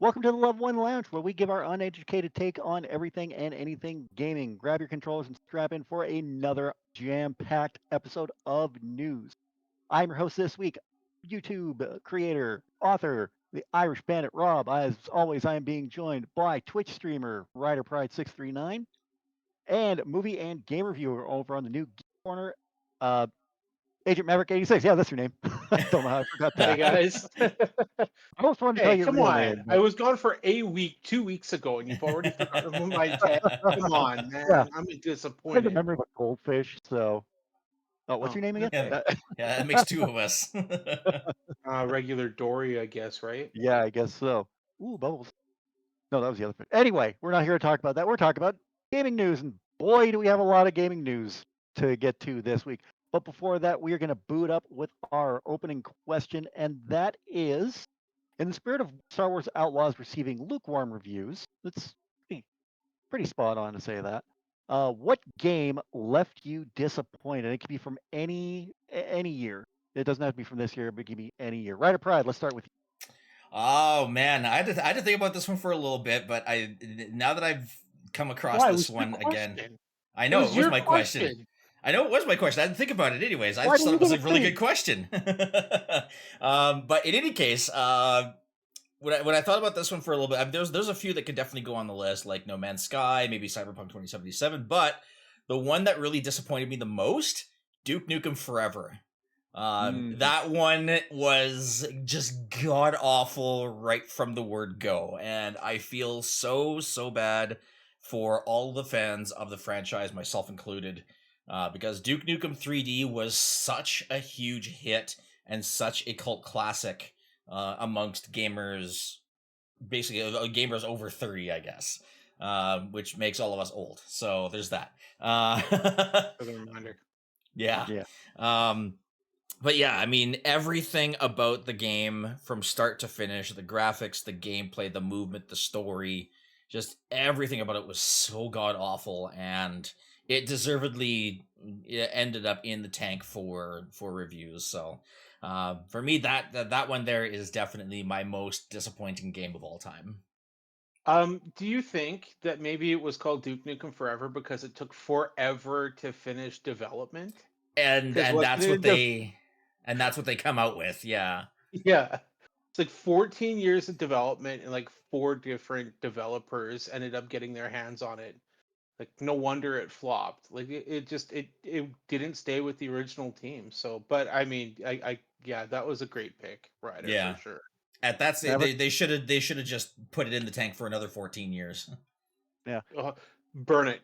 Welcome to the Love One Lounge, where we give our uneducated take on everything and anything gaming. Grab your controllers and strap in for another jam packed episode of news. I'm your host this week, YouTube creator, author, the Irish Bandit Rob. As always, I am being joined by Twitch streamer, Rider Pride 639 and movie and game reviewer over on the new Geek Corner, uh, Agent Maverick 86. Yeah, that's your name. I don't know how I forgot Hey that. guys. I almost wanted to call Hey, you your come real on. name, I but was gone for a week 2 weeks ago, and you've already forgotten my tag. Come on, yeah, man. I'm I disappointed. remember the goldfish. So, oh, what's Oh, your name again? Yeah, okay. yeah, that makes two of us. Regular Dory, I guess, right? Yeah, I guess so. Ooh, bubbles. No, that was the other fish. Anyway, we're not here to talk about that. We're talking about gaming news, and boy, do we have a lot of gaming news to get to this week. But before that, we are going to boot up with our opening question, and that is, in the spirit of Star Wars Outlaws receiving lukewarm reviews, that's pretty spot on to say that. What game left you disappointed? It could be from any year. It doesn't have to be from this year, but it can be any year. Right or Pride? Let's start with Oh man, I had to think about this one for a little bit, but I now that I've come across Why? It this was your one again, question. I It know was it was your my question. question. I know it was my question. I didn't think about it anyways. I why just didn't thought you it was give a a really think? good question. But in any case, when I thought about this one for a little bit, I mean, there's a few that could definitely go on the list, like No Man's Sky, maybe Cyberpunk 2077. But the one that really disappointed me the most, Duke Nukem Forever. Mm. That one was just god awful right from the word go, and I feel so bad for all the fans of the franchise, myself included, because Duke Nukem 3D was such a huge hit and such a cult classic amongst gamers, basically gamers over 30, I guess, which makes all of us old. So there's that. For the reminder. Yeah. Yeah. Um, but yeah, I mean, everything about the game from start to finish, the graphics, the gameplay, the movement, the story, just everything about it was so god awful, and it deservedly ended up in the tank for reviews. So, for me, that one there is definitely my most disappointing game of all time. Do you think that maybe it was called Duke Nukem Forever because it took forever to finish development? And Because and wasn't that's what it the they come out with. Yeah. yeah. It's like 14 years of development and like four different developers ended up getting their hands on it. Like no wonder it flopped. Like it didn't stay with the original team. So, but I mean, I yeah, that was a great pick, Ryder, for Yeah. sure. At that's Maverick? they should have just put it in the tank for another 14 years. Yeah. Burn it.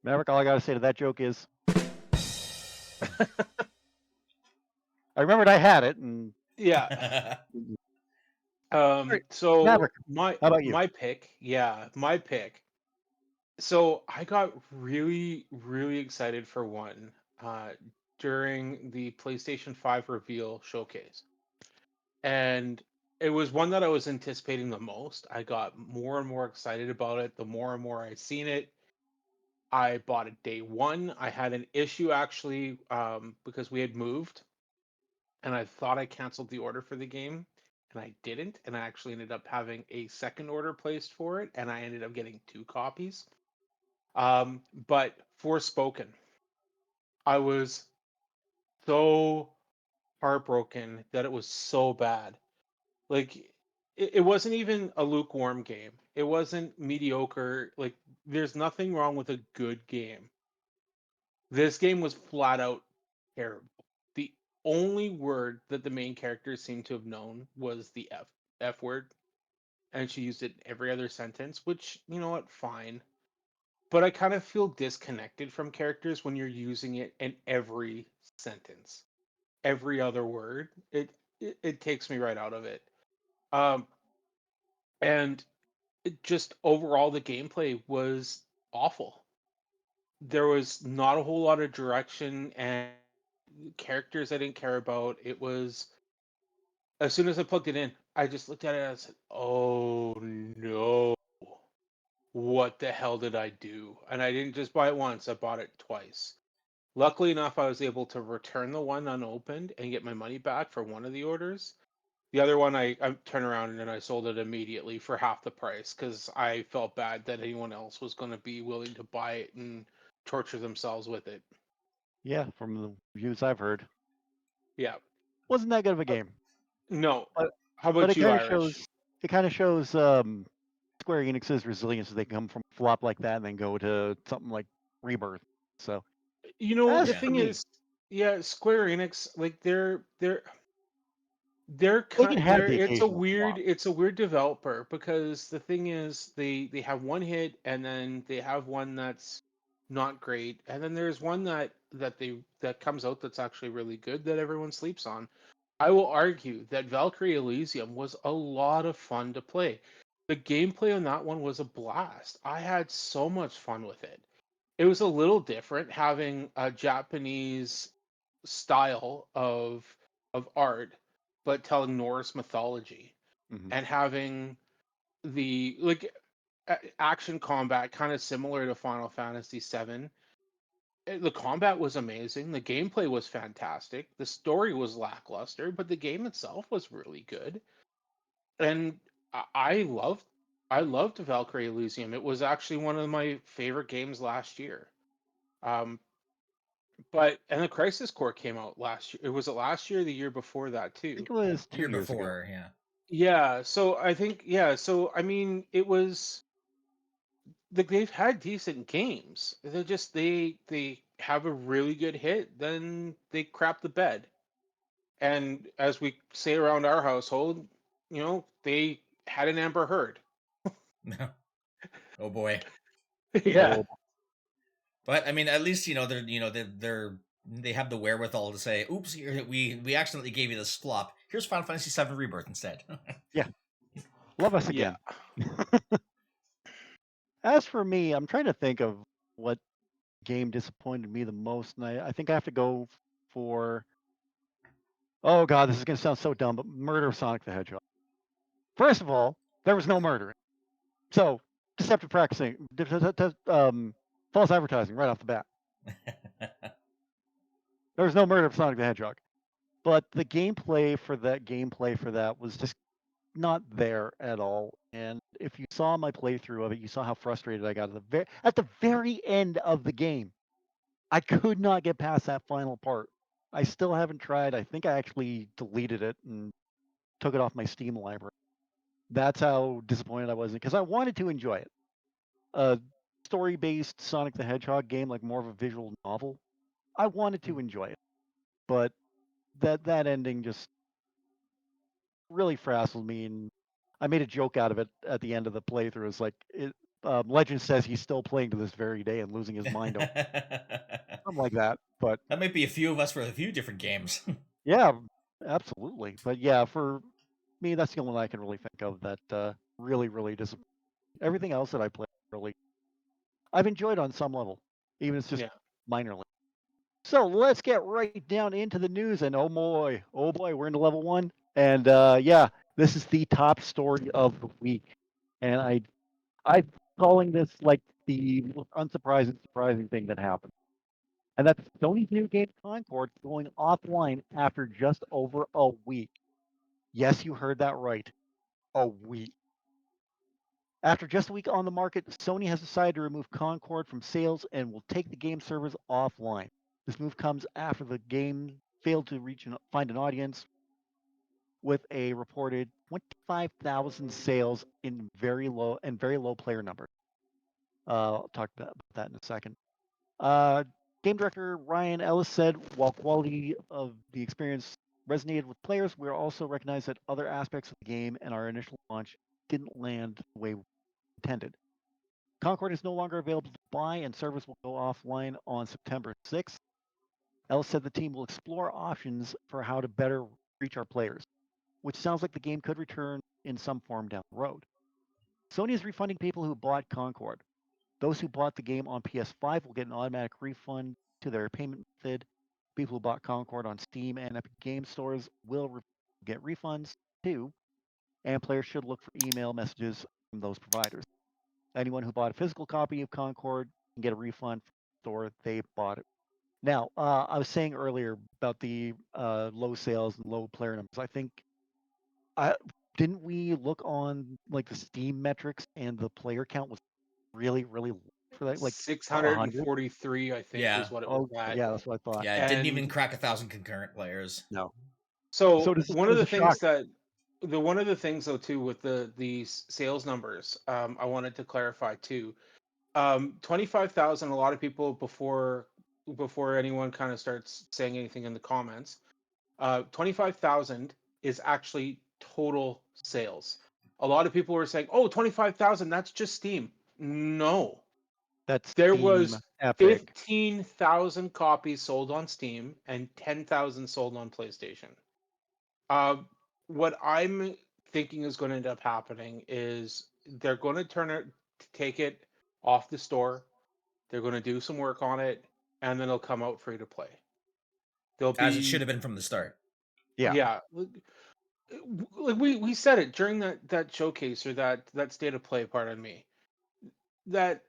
Maverick, all I got to say to that joke is I remembered I had it. And Yeah. all right, So Maverick, my how about you? my pick, yeah, my pick. So I got really excited for one uh during the PlayStation 5 reveal showcase. And it was one that I was anticipating the most. I got more and more excited about it the more and more I seen it. I bought it day one. I had an issue actually because we had moved, and I thought I canceled the order for the game, and I didn't. And I actually ended up having a second order placed for it, and I ended up getting two copies. But Forspoken, I was so heartbroken that it was so bad. Like it wasn't even a lukewarm game. It wasn't mediocre. Like there's nothing wrong with a good game. This game was flat out terrible. The only word that the main character seemed to have known was the F word, and she used it in every other sentence, which, you know what, fine. But I kind of feel disconnected from characters when you're using it in every sentence, every other word. It takes me right out of it. Um, and it just overall the gameplay was awful. There was not a whole lot of direction and characters I didn't care about. It was as soon as I plugged it in, I just looked at it and I said, "Oh no, what the hell did I do?" And I didn't just buy it once; I bought it twice. Luckily enough, I was able to return the one unopened and get my money back for one of the orders. The other one, I turned around and then I sold it immediately for half the price because I felt bad that anyone else was going to be willing to buy it and torture themselves with it. Yeah, from the reviews I've heard, Yeah. wasn't that good of a Uh, game. No. But How but about you, Irish? it kind of shows Square Enix's resilience. They come from a flop like that and then go to something like Rebirth. So You know, that's the Yeah. for thing me. is, yeah, Square Enix, like They can have they're the occasional flop. it's a weird developer because the thing is they have one hit and then they have one that's not great and then there's one that comes out that's actually really good that everyone sleeps on. I will argue that Valkyrie Elysium was a lot of fun to play. The gameplay on that one was a blast. I had so much fun with it. It was a little different having a Japanese style of art, but telling Norse mythology Hmm. and having the like action combat kind of similar to Final Fantasy VII. The combat was amazing. The gameplay was fantastic. The story was lackluster, but the game itself was really good. And I loved Valkyrie Elysium. It was actually one of my favorite games last year. Um, But and the Crisis Core came out last year. It was last year, or the year before that I think too. it was two Year years ago. before, yeah. Yeah, so I think yeah, so I mean it was like they've had decent games. They're just they have a really good hit, then they crap the bed. And as we say around our household, they had an Amber Heard. Oh boy. Yeah. Oh, But I mean, at least they have the wherewithal to say, "Oops, we accidentally gave you this flop. Here's Final Fantasy VII Rebirth instead." yeah, love us Yeah. again. As for me, I'm trying to think of what game disappointed me the most, and I think I have to go for. Oh God, this is gonna sound so dumb, but Murder of Sonic the Hedgehog. First of all, there was no murder. So deceptive practicing, false advertising right off the bat. There was no murder of Sonic the Hedgehog, but the gameplay for that was just not there at all. And if you saw my playthrough of it, you saw how frustrated I got at the very end of the game. I could not get past that final part. I still haven't tried. I think I actually deleted it and took it off my Steam library. That's how disappointed I was because I wanted to enjoy it. A story-based Sonic the Hedgehog game, like more of a visual novel. I wanted to enjoy it, but that ending just really frazzled me, and I made a joke out of it at the end of the playthrough. It's like Legend says he's still playing to this very day and losing his mind over That something like that. But might be a few of us for a few different games. yeah, absolutely. But yeah, for me, that's the only one I can really think of that really disappointed. Everything else that I played, really, I've enjoyed on some level, even if it's just Yeah. minorly. So let's get right down into the news. And oh boy, we're into level one. And yeah, this is the top story of the week. And I'm calling this like the most unsurprising, surprising thing that happened. And that's Sony's new game Concord going offline after just over a week. Yes, you heard that right. A week. After just a week on the market, Sony has decided to remove Concord from sales and will take the game servers offline. This move comes after the game failed to find an audience with a reported 25,000 sales in very low player numbers. I'll talk about that in a second. Uh, Game director Ryan Ellis said, while quality of the experience resonated with players, we also recognize that other aspects of the game and our initial launch didn't land the way we intended. Concord is no longer available to buy, and servers will go offline on September 6th. Ellis said the team will explore options for how to better reach our players, which sounds like the game could return in some form down the road. Sony is refunding people who bought Concord. Those who bought the game on PS5 will get an automatic refund to their payment method. People who bought Concord on Steam and Epic Game Stores will get refunds too, and players should look for email messages from those providers. Anyone who bought a physical copy of Concord can get a refund from the store they bought it. Now, I was saying earlier about the low sales and low player numbers. I think Didn't we look on like the Steam metrics and the player count was really, really low for that, like 100? 643, I think, Yeah. is what it was Oh, at. yeah, that's what I thought. Yeah, it didn't even And crack 1,000 concurrent players. No. So so this one of is the a shock. things that one of the things though too with these sales numbers, I wanted to clarify too. 25,000. A lot of people before anyone kind of starts saying anything in the comments, 25,000 is actually total sales. A lot of people were saying, "Oh, 25,000, that's just Steam." No, That's there Steam was Epic. 15,000 copies sold on Steam and 10,000 sold on PlayStation. Uh, what I'm thinking is going to end up happening is they're going to take it off the store. They're going to do some work on it, and then it'll come out free to play. There'll As it should be, have been from the start. Yeah. yeah, like we said it during that showcase or that state of play. Pardon me. That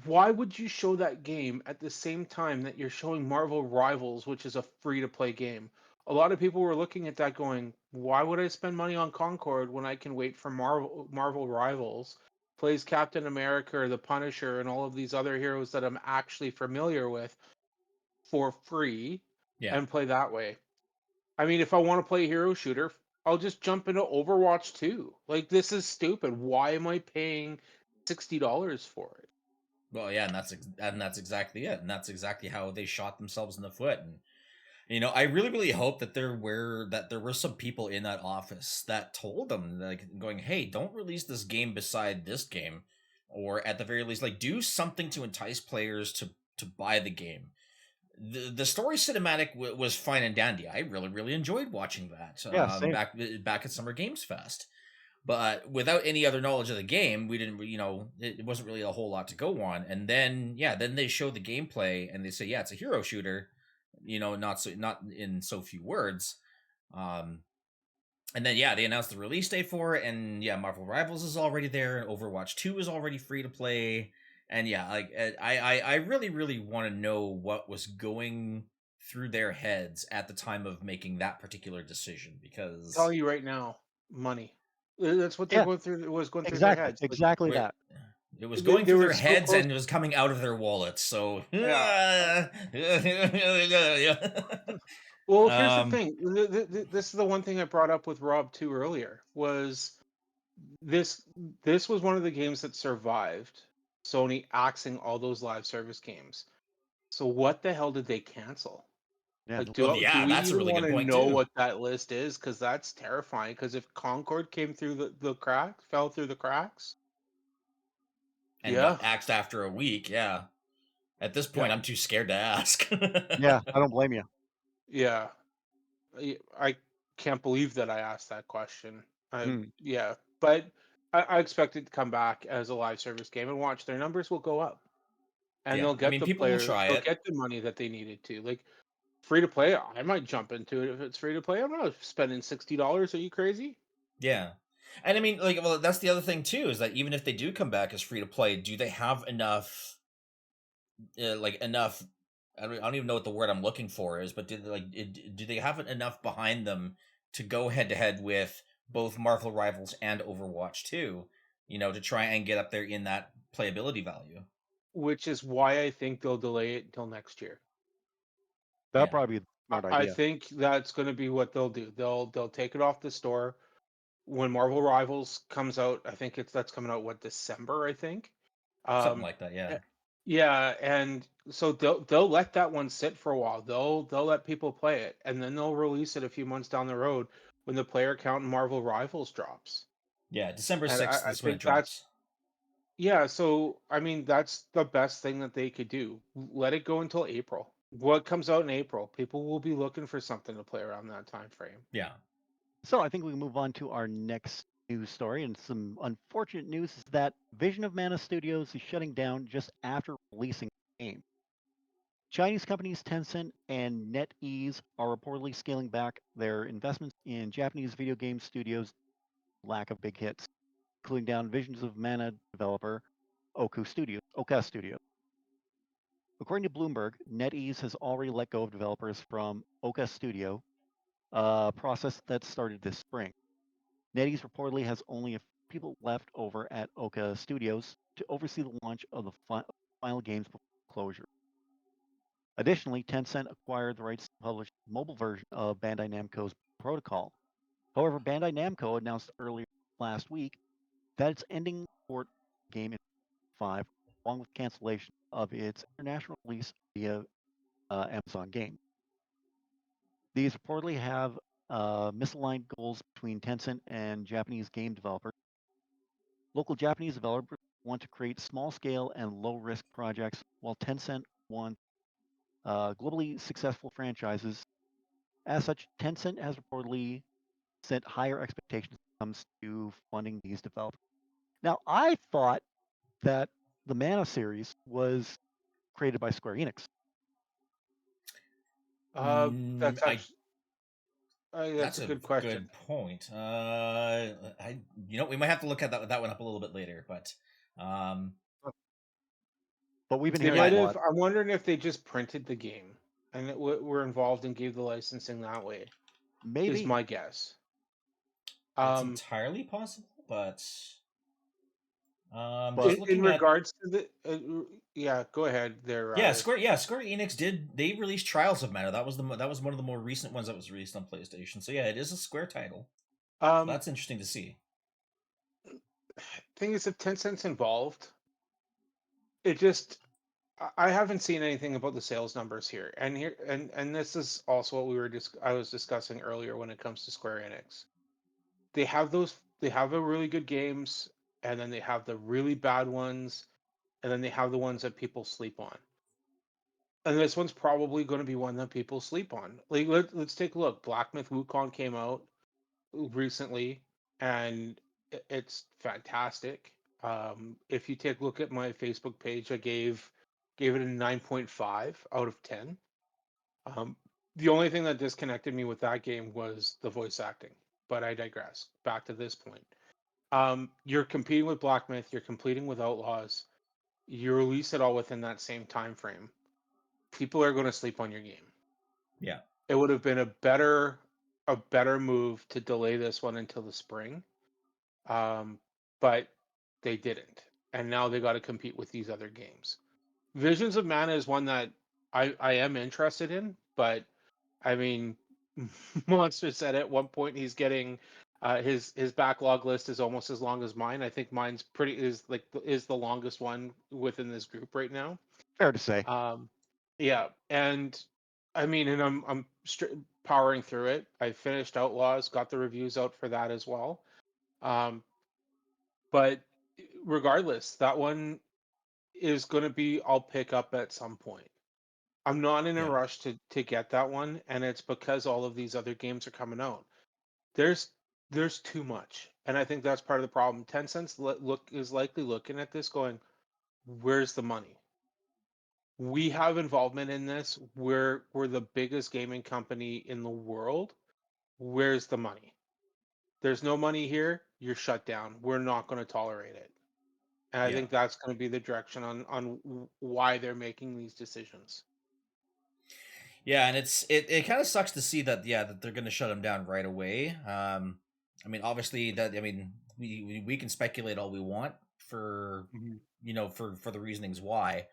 why would you show that game at the same time that you're showing Marvel Rivals, which is a free to play game? A lot of people were looking at that going, why would I spend money on Concord when I can wait for Marvel Rivals, plays Captain America or the Punisher and all of these other heroes that I'm actually familiar with for free Yeah. and play that way? I mean, if I want to play a hero shooter, I'll just jump into Overwatch 2. Like, this is stupid. Why am I paying $60 for it? Well, yeah, and that's exactly it, and that's exactly how they shot themselves in the foot. And I really, really hope that there were some people in that office that told them, like, going, "Hey, don't release this game beside this game, or at the very least, like, do something to entice players to buy the game." The story cinematic was fine and dandy. I really, really enjoyed watching that Yeah, same. back at Summer Games Fest. But without any other knowledge of the game, we didn't, it wasn't really a whole lot to go on. And then, yeah, then they show the gameplay and they say, yeah, it's a hero shooter, not in so few words. Um, and then, yeah, they announced the release date for it, and yeah, Marvel Rivals is already there, and Overwatch 2 is already free to play. And yeah, like, I really, really want to know what was going through their heads at the time of making that particular decision, because Tell you right now, money. That's what they're Yeah, going through. Was going through their exactly. heads. Like Exactly where that. it was they, going they through were their so heads close. and it was coming out of their wallets. So, Yeah. yeah. Well, here's the um, thing. This is the one thing I brought up with Rob too earlier. Was this this was one of the games that survived Sony axing all those live service games. So what the hell did they cancel? Yeah. Like, well, do yeah, we that's a even really want good to point know too. what that list is? Because that's terrifying. Because if Concord came through the cracks, fell through the cracks, And yeah, got axed after a week. Yeah. At this yeah, point, I'm too scared to ask. Yeah, I don't blame you. yeah. I can't believe that I asked that question. Mm. Yeah, but I expect it to come back as a live service game and watch their numbers will go up and Yeah, they'll I get mean, the people will players, try they'll it. get the money that they needed to. Like free to play, I might jump into it if it's free to play. I'm not spending $60. Are you crazy? Yeah. And I mean, like, well, that's the other thing too, is that even if they do come back as free to play, do they have enough, enough? I don't even know what the word I'm looking for is, but do they have enough behind them to go head to head with both Marvel Rivals and Overwatch 2, to try and get up there in that playability value? Which is why I think they'll delay it until next year. That'd Yeah. probably be a smart I idea. think that's going to be what they'll do. They'll take it off the store when Marvel Rivals comes out. I think that's coming out what, December, I think. Something Um, like that, eh, yeah. yeah, and so they'll let that one sit for a while. They'll let people play it, and then they'll release it a few months down the road when the player count in Marvel Rivals drops. Yeah, December And 6th I is when it think that's, drops. yeah. So I mean, that's the best thing that they could do. Let it go until April. What comes out in April? People will be looking for something to play around that time frame. Yeah. So I think we can move on to our next news story. And some unfortunate news is that Vision of Mana Studios is shutting down just after releasing the game. Chinese companies Tencent and NetEase are reportedly scaling back their investments in Japanese video game studios' lack of big hits, including down Visions of Mana developer Oka Studios. According to Bloomberg, NetEase has already let go of developers from Oka Studio, a process that started this spring. NetEase reportedly has only a few people left over at Oka Studios to oversee the launch of the final games before closure. Additionally, Tencent acquired the rights to publish the mobile version of Bandai Namco's Protocol. However, Bandai Namco announced earlier last week that it's ending support for the game in 5, along with cancellation of its international release via Amazon Game. These reportedly have misaligned goals between Tencent and Japanese game developers. Local Japanese developers want to create small-scale and low-risk projects, while Tencent wants globally successful franchises. As such, Tencent has reportedly set higher expectations when it comes to funding these developers. Now, I thought that the Mana series was created by Square Enix. That's I actually that's That's a a good question. good point. We might have to look at that one up a little bit later, but But we've been They hearing might a have. lot. I'm wondering if they just printed the game and were involved and gave the licensing that way. Is Maybe. my guess. it's entirely possible. But But- just In looking at regards to the, yeah, go ahead there. Riley. Square Enix they released Trials of Mana. That was one of the more recent ones that was released on PlayStation. So yeah, it is a Square title. So that's interesting to see. Thing is, if Tencent's involved, it just I haven't seen anything about the sales numbers here, and this is also what I was discussing earlier when it comes to Square Enix. They have the really good games, and then they have the really bad ones, and then they have the ones that people sleep on. And this one's probably going to be one that people sleep on. Like let's take a look. Black Myth Wukong came out recently, and it's fantastic. If you take a look at my Facebook page, I gave it a 9.5 out of 10. The only thing that disconnected me with that game was the voice acting, but I digress. Back to this point. You're competing with Black Myth, you're competing with Outlaws. You release it all within that same time frame. People are going to sleep on your game. Yeah. It would have been a better move to delay this one until the spring. But they didn't. And now they got to compete with these other games. Visions of Mana is one that I am interested in, but I mean, Monster said at one point he's getting his backlog list is almost as long as mine. I think mine's is the longest one within this group right now. Fair to say. Yeah, and I mean, and I'm powering through it. I finished Outlaws, got the reviews out for that as well. But regardless, that one is going to be I'll pick up at some point. I'm not in a rush to get that one, and it's because all of these other games are coming out. There's too much, and I think that's part of the problem. Tencent's is likely looking at this, going, "Where's the money? We have involvement in this. We're the biggest gaming company in the world. Where's the money? There's no money here. You're shut down. We're not going to tolerate it." And I think that's going to be the direction on why they're making these decisions. Yeah, and it kind of sucks to see that that they're going to shut him down right away. I mean, obviously we can speculate all we want for for the reasonings why.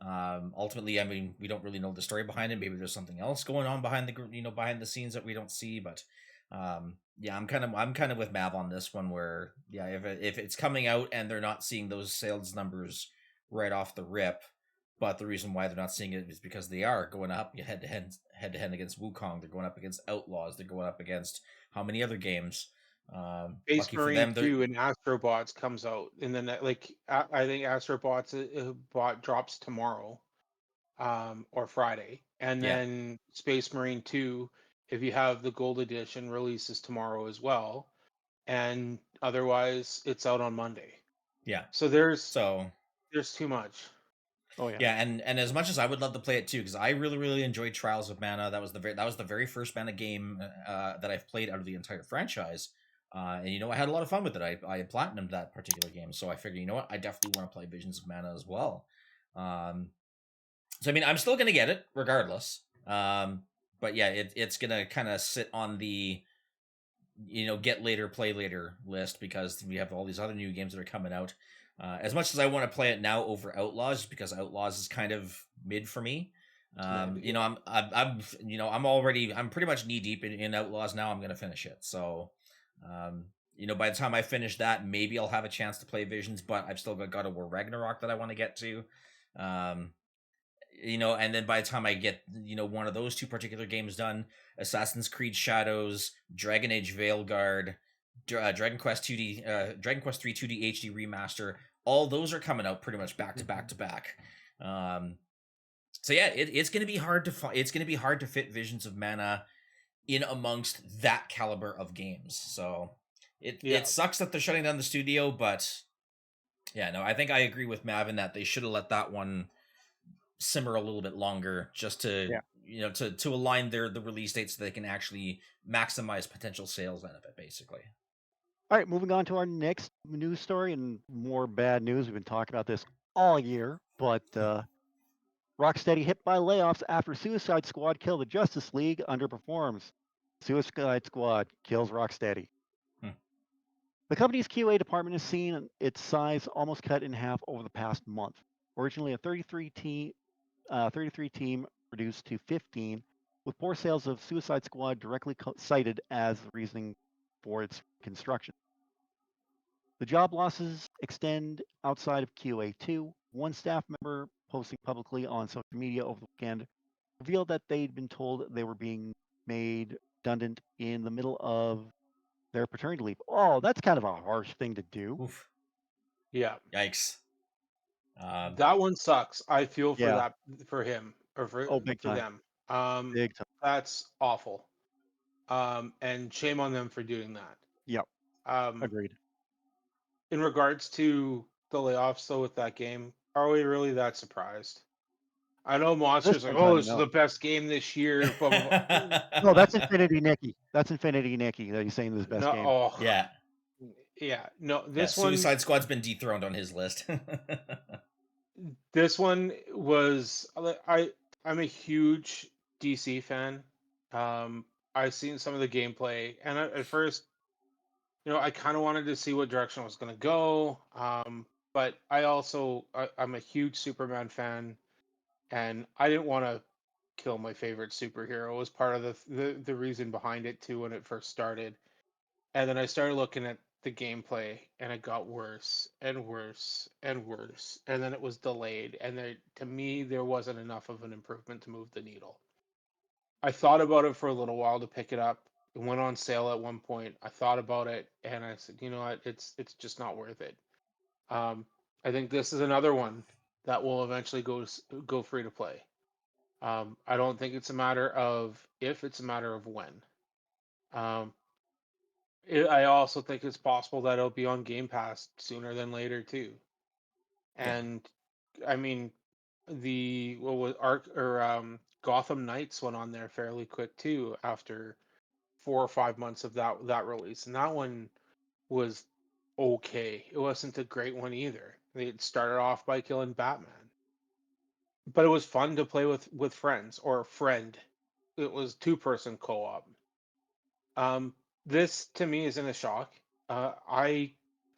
Ultimately, I mean, we don't really know the story behind it. Maybe there's something else going on behind the scenes that we don't see. But I'm kind of with Mav on this one. Where if it's coming out and they're not seeing those sales numbers right off the rip. But the reason why they're not seeing it is because they are going up head to head against Wukong. They're going up against Outlaws. They're going up against how many other games? Space Marine 2 and Astrobots comes out in the net. Like I think Astrobots bot drops tomorrow, or Friday, and then Space Marine 2, if you have the Gold Edition, releases tomorrow as well, and otherwise it's out on Monday. Yeah. So there's too much. Oh yeah. Yeah, and as much as I would love to play it too, because I really enjoyed Trials of Mana. That was the very first Mana game that I've played out of the entire franchise. And I had a lot of fun with it. I platinumed that particular game, so I figured, I definitely want to play Visions of Mana as well. So I mean, I'm still gonna get it regardless. But yeah, it's gonna kind of sit on the get later, play later list because we have all these other new games that are coming out. As much as I want to play it now over Outlaws, because Outlaws is kind of mid for me. I'm pretty much knee deep in Outlaws now. I'm gonna finish it. So, by the time I finish that, maybe I'll have a chance to play Visions. But I've still got God of War Ragnarok that I want to get to. And then by the time I get one of those two particular games done, Assassin's Creed Shadows, Dragon Age Veilguard, Dragon Quest 2D, Dragon Quest 3 2D HD remaster, all those are coming out pretty much back to back to back. So yeah, it's going to be hard to it's going to be hard to fit Visions of Mana in amongst that caliber of games. So it sucks that they're shutting down the studio, but yeah, no, I think I agree with Mavin that they should have let that one simmer a little bit longer just to to align the release dates so they can actually maximize potential sales out of it, basically. All right, moving on to our next news story and more bad news. We've been talking about this all year, but Rocksteady hit by layoffs after Suicide Squad Kill the Justice League underperforms. Suicide Squad kills Rocksteady. The company's QA department has seen its size almost cut in half over the past month. Originally a 33 team reduced to 15, with poor sales of Suicide Squad directly cited as the reasoning for its construction. The job losses extend outside of QA2. One staff member posting publicly on social media over the weekend revealed that they'd been told they were being made redundant in the middle of their paternity leave. Oh, that's kind of a harsh thing to do. Oof. Yeah. Yikes. That one sucks. I feel for Yeah. for him or for Big time. them. Big time. That's awful. And shame on them for doing that. Yep. Agreed. In regards to the layoffs, though, with that game, are we really that surprised? I know Monster's like, oh, this is the best game this year. Blah, blah, blah. No, that's Infinity Nikki. That's Infinity Nikki that he's saying this is the best game. Oh, yeah. Yeah. No, this one. Suicide Squad's been dethroned on his list. This one was I'm a huge DC fan. I've seen some of the gameplay, and at first, I kind of wanted to see what direction I was going to go. But I'm a huge Superman fan, and I didn't want to kill my favorite superhero. It was part of the reason behind it too when it first started. And then I started looking at the gameplay, and it got worse and worse and worse. And then it was delayed, and to me, there wasn't enough of an improvement to move the needle. I thought about it for a little while to pick it up. It went on sale at one point. I thought about it, and I said, you know what, it's just not worth it. I think this is another one that will eventually go free to play. I don't think it's a matter of if, it's a matter of when. I also think it's possible that it'll be on Game Pass sooner than later too. And I mean, what was Gotham Knights went on there fairly quick too after 4 or 5 months of that release, and that one was okay. It wasn't a great one either. They started off by killing Batman, but it was fun to play with friends or a friend. It was two-person co-op. This to me isn't a shock. I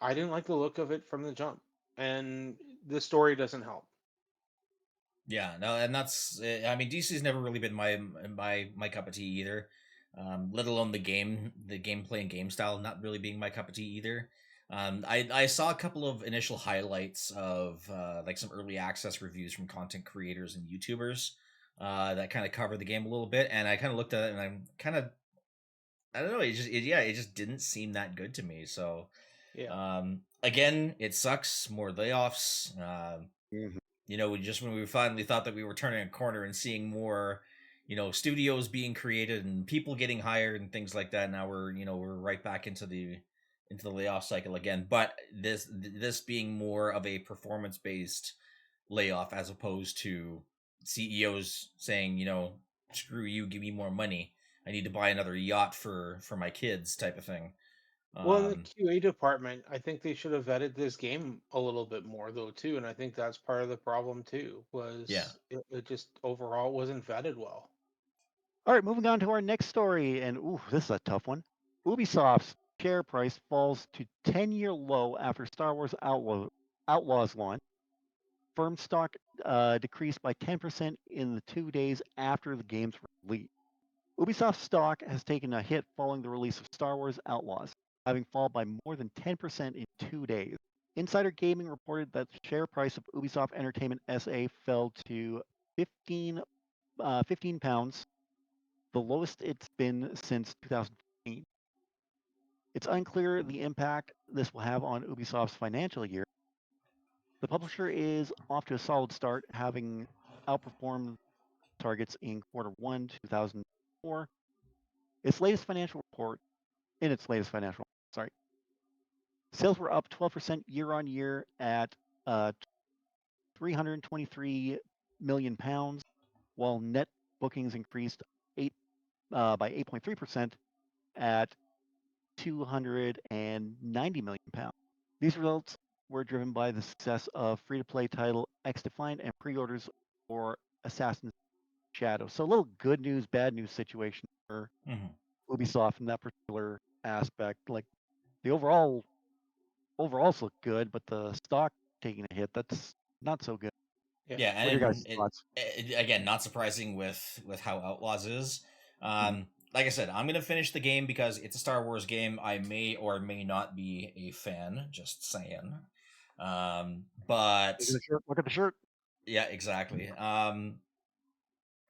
didn't like the look of it from the jump, and the story doesn't help. Yeah, no, and that's I mean, DC's never really been my cup of tea either. Let alone the gameplay and game style not really being my cup of tea either. I saw a couple of initial highlights of like some early access reviews from content creators and YouTubers that kind of cover the game a little bit, and I kind of looked at it and I'm kind of, I don't know, it just didn't seem that good to me. So again, it sucks. More layoffs. When we finally thought that we were turning a corner and seeing more, studios being created and people getting hired and things like that. Now we're right back into the layoff cycle again. But this being more of a performance based layoff as opposed to CEOs saying, screw you, give me more money. I need to buy another yacht for my kids, type of thing. Well, in the QA department, I think they should have vetted this game a little bit more, though, too. And I think that's part of the problem, too, was it just overall wasn't vetted well. All right, moving on to our next story. And, this is a tough one. Ubisoft's share price falls to 10-year low after Star Wars Outlaws launch. Firm stock decreased by 10% in the 2 days after the game's release. Ubisoft stock has taken a hit following the release of Star Wars Outlaws, having fallen by more than 10% in 2 days. Insider Gaming reported that the share price of Ubisoft Entertainment SA fell to 15 pounds, the lowest it's been since 2014. It's unclear the impact this will have on Ubisoft's financial year. The publisher is off to a solid start, having outperformed targets in Q1 2004. In its latest financial report, sales were up 12% year on year at £323 million, while net bookings increased by 8.3% at £290 million. These results were driven by the success of free-to-play title X Defiant and pre-orders for Assassin's Shadow. So a little good news, bad news situation for Ubisoft in that particular aspect. Like the overalls look good, but the stock taking a hit, that's not so good. Yeah, What are your guys' and thoughts? again, not surprising with how Outlaws is. Like I said, I'm gonna finish the game because it's a Star Wars game. I may or may not be a fan. Just saying. But Look at the shirt. yeah, exactly.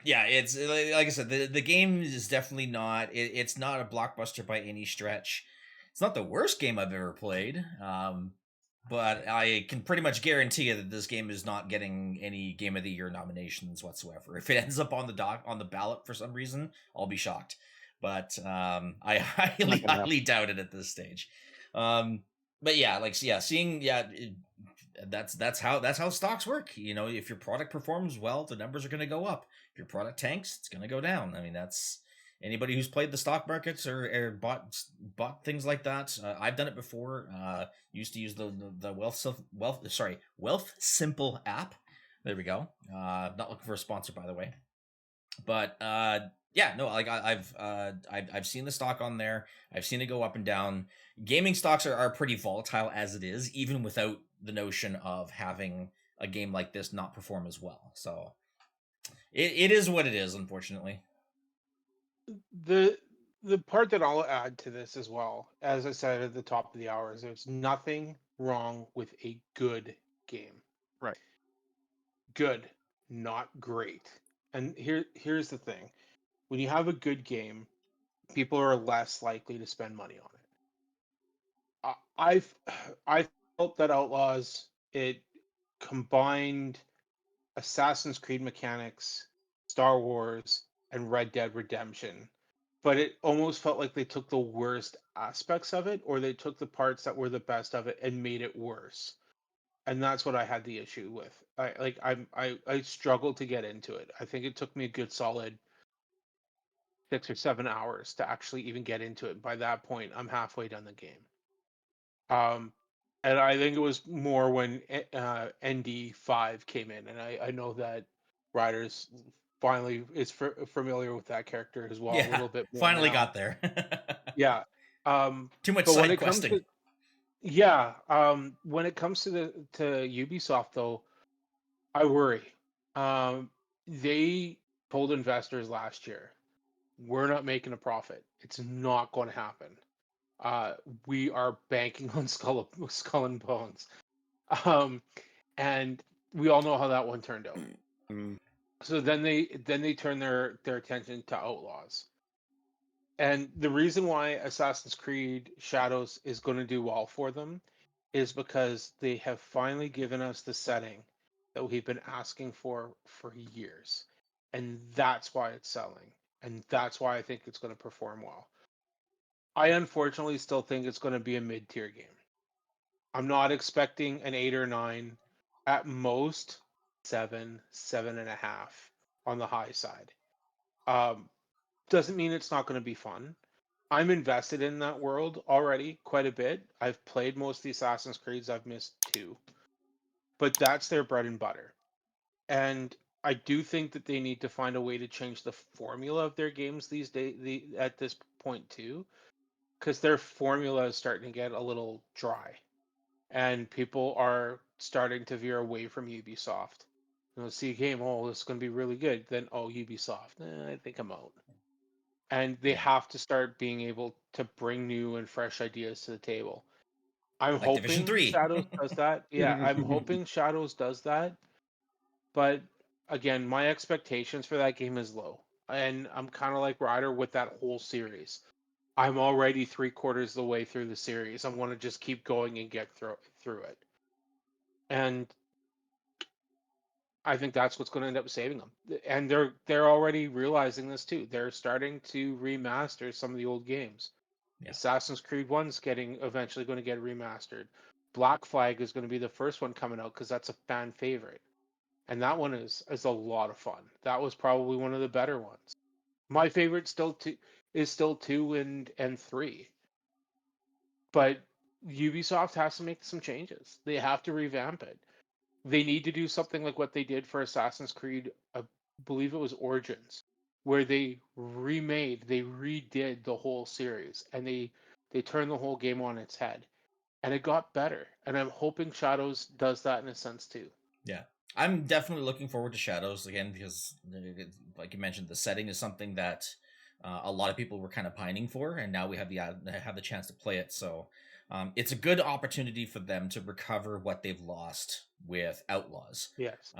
Yeah, it's like I said, the game is definitely not. It's not a blockbuster by any stretch. It's not the worst game I've ever played. But I can pretty much guarantee you that this game is not getting any Game of the Year nominations whatsoever. If it ends up on the ballot for some reason, I'll be shocked. But I highly doubt it at this stage. But yeah, seeing that's how stocks work. You know, if your product performs well, the numbers are going to go up. If your product tanks, it's going to go down. I mean, that's anybody who's played the stock markets or bought things like that. I've done it before. Used to use the Wealth Simple app. There we go. Not looking for a sponsor, by the way. But yeah, no, like I've seen the stock on there. I've seen it go up and down. Gaming stocks are pretty volatile as it is, even without the notion of having a game like this not perform as well. So it is what it is, unfortunately. The part that I'll add to this as well, as I said at the top of the hour, is there's nothing wrong with a good game. Right. Good, not great. And here's the thing. When you have a good game, people are less likely to spend money on it. I felt that Outlaws, it combined Assassin's Creed mechanics, Star Wars, and Red Dead Redemption. But it almost felt like they took the worst aspects of it, or they took the parts that were the best of it and made it worse. And that's what I had the issue with. I struggled to get into it. I think it took me a good solid 6 or 7 hours to actually even get into it. By that point, I'm halfway done the game. And I think it was more when ND5 came in, and I know that Riders finally is familiar with that character as well, a little bit more finally now. got there. Yeah. Too much But when side it comes questing. when it comes to Ubisoft though, I worry. They told investors last year, we're not making a profit. It's not going to happen. We are banking on Skull and Bones. And we all know how that one turned out. So then they turn their attention to Outlaws. And the reason why Assassin's Creed Shadows is going to do well for them is because they have finally given us the setting that we've been asking for years. And that's why it's selling. And that's why I think it's going to perform well. I unfortunately still think it's going to be a mid-tier game. I'm not expecting an 8 or 9. At most, 7, 7.5 on the high side. Doesn't mean it's not going to be fun. I'm invested in that world already quite a bit. I've played most of the Assassin's Creeds. I've missed 2. But that's their bread and butter. And I do think that they need to find a way to change the formula of their games these days at this point too. because their formula is starting to get a little dry, and people are starting to veer away from Ubisoft. See a game, oh, this is going to be really good. Then, oh, Ubisoft, I think I'm out. And they Yeah. have to start being able to bring new and fresh ideas to the table. I'm Like Division hoping 3. Shadows does that. Yeah, I'm hoping Shadows does that. But again, my expectations for that game is low. And I'm kind of like Ryder with that whole series. I'm already 3/4 the way through the series. I want to just keep going and get through it. And I think that's what's going to end up saving them. And they're already realizing this too. They're starting to remaster some of the old games. Yeah. Assassin's Creed 1's eventually going to get remastered. Black Flag is going to be the first one coming out because that's a fan favorite. And that one is a lot of fun. That was probably one of the better ones. My favorite is still 2 and 3. But Ubisoft has to make some changes. They have to revamp it. They need to do something like what they did for Assassin's Creed, I believe it was Origins, where they redid the whole series, and they turned the whole game on its head, and it got better. And I'm hoping Shadows does that in a sense too. Yeah. I'm definitely looking forward to Shadows again because, like you mentioned, the setting is something that a lot of people were kind of pining for, and now we have the chance to play it. So it's a good opportunity for them to recover what they've lost with Outlaws. Yes.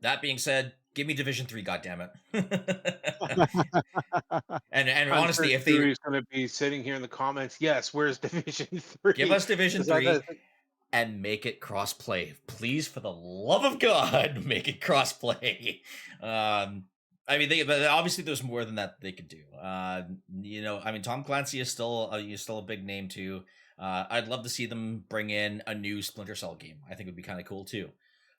That being said, give me Division 3, goddammit. and I'm sure honestly, if they Stewie's going to be sitting here in the comments. Yes, where's Division 3? give us Division 'Cause that- 3 that- and make it cross-play, please, for the love of God, make it cross-play. I mean, but obviously there's more than that they could do. I mean, Tom Clancy is still a big name too. I'd love to see them bring in a new Splinter Cell game. I think it would be kind of cool too.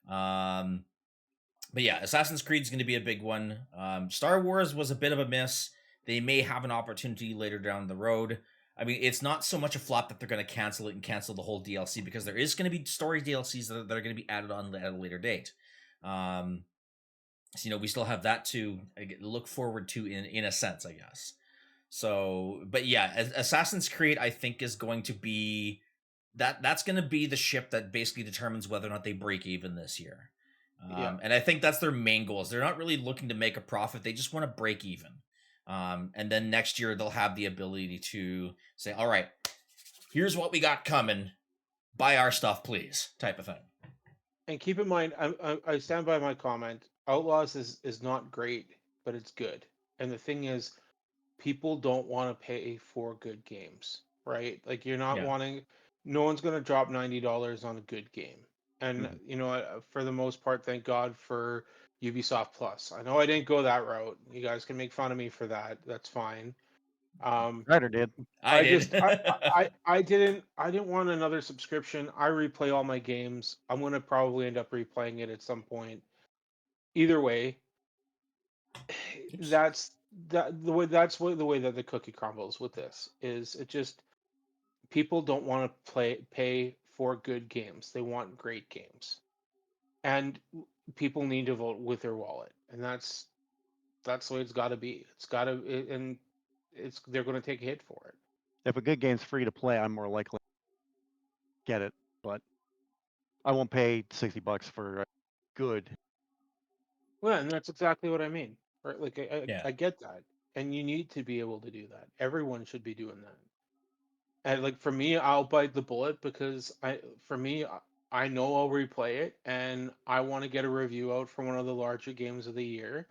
But yeah, Assassin's Creed is going to be a big one. Star Wars was a bit of a miss. They may have an opportunity later down the road. I mean, it's not so much a flop that they're going to cancel it and cancel the whole DLC because there is going to be story DLCs that are going to be added on at a later date. So, we still have that to look forward to in a sense, I guess. So, but yeah, Assassin's Creed, I think, is going to be that's going to be the ship that basically determines whether or not they break even this year. Yeah. And I think that's their main goals. They're not really looking to make a profit. They just want to break even. And then next year they'll have the ability to say, all right, here's what we got coming. Buy our stuff, please, type of thing. And keep in mind, I stand by my comment. Outlaws is not great, but it's good. And the thing is, people don't want to pay for good games, right? Like you're not Yeah. wanting. No one's going to drop $90 on a good game. And for the most part, thank God for Ubisoft Plus. I know I didn't go that route. You guys can make fun of me for that. That's fine. Ryder did. I did. Just I didn't want another subscription. I replay all my games. I'm gonna probably end up replaying it at some point. Either way, that's the way that the cookie crumbles with this is it just people don't want to pay for good games. They want great games. And people need to vote with their wallet. And that's the way it's got to be. And they're going to take a hit for it. If a good game's free to play, I'm more likely to get it, but I won't pay $60 for a good. Well, and that's exactly what I mean. Right? Like Yeah. I get that. And you need to be able to do that. Everyone should be doing that. And like for me, I'll bite the bullet because I know I'll replay it and I want to get a review out for one of the larger games of the year.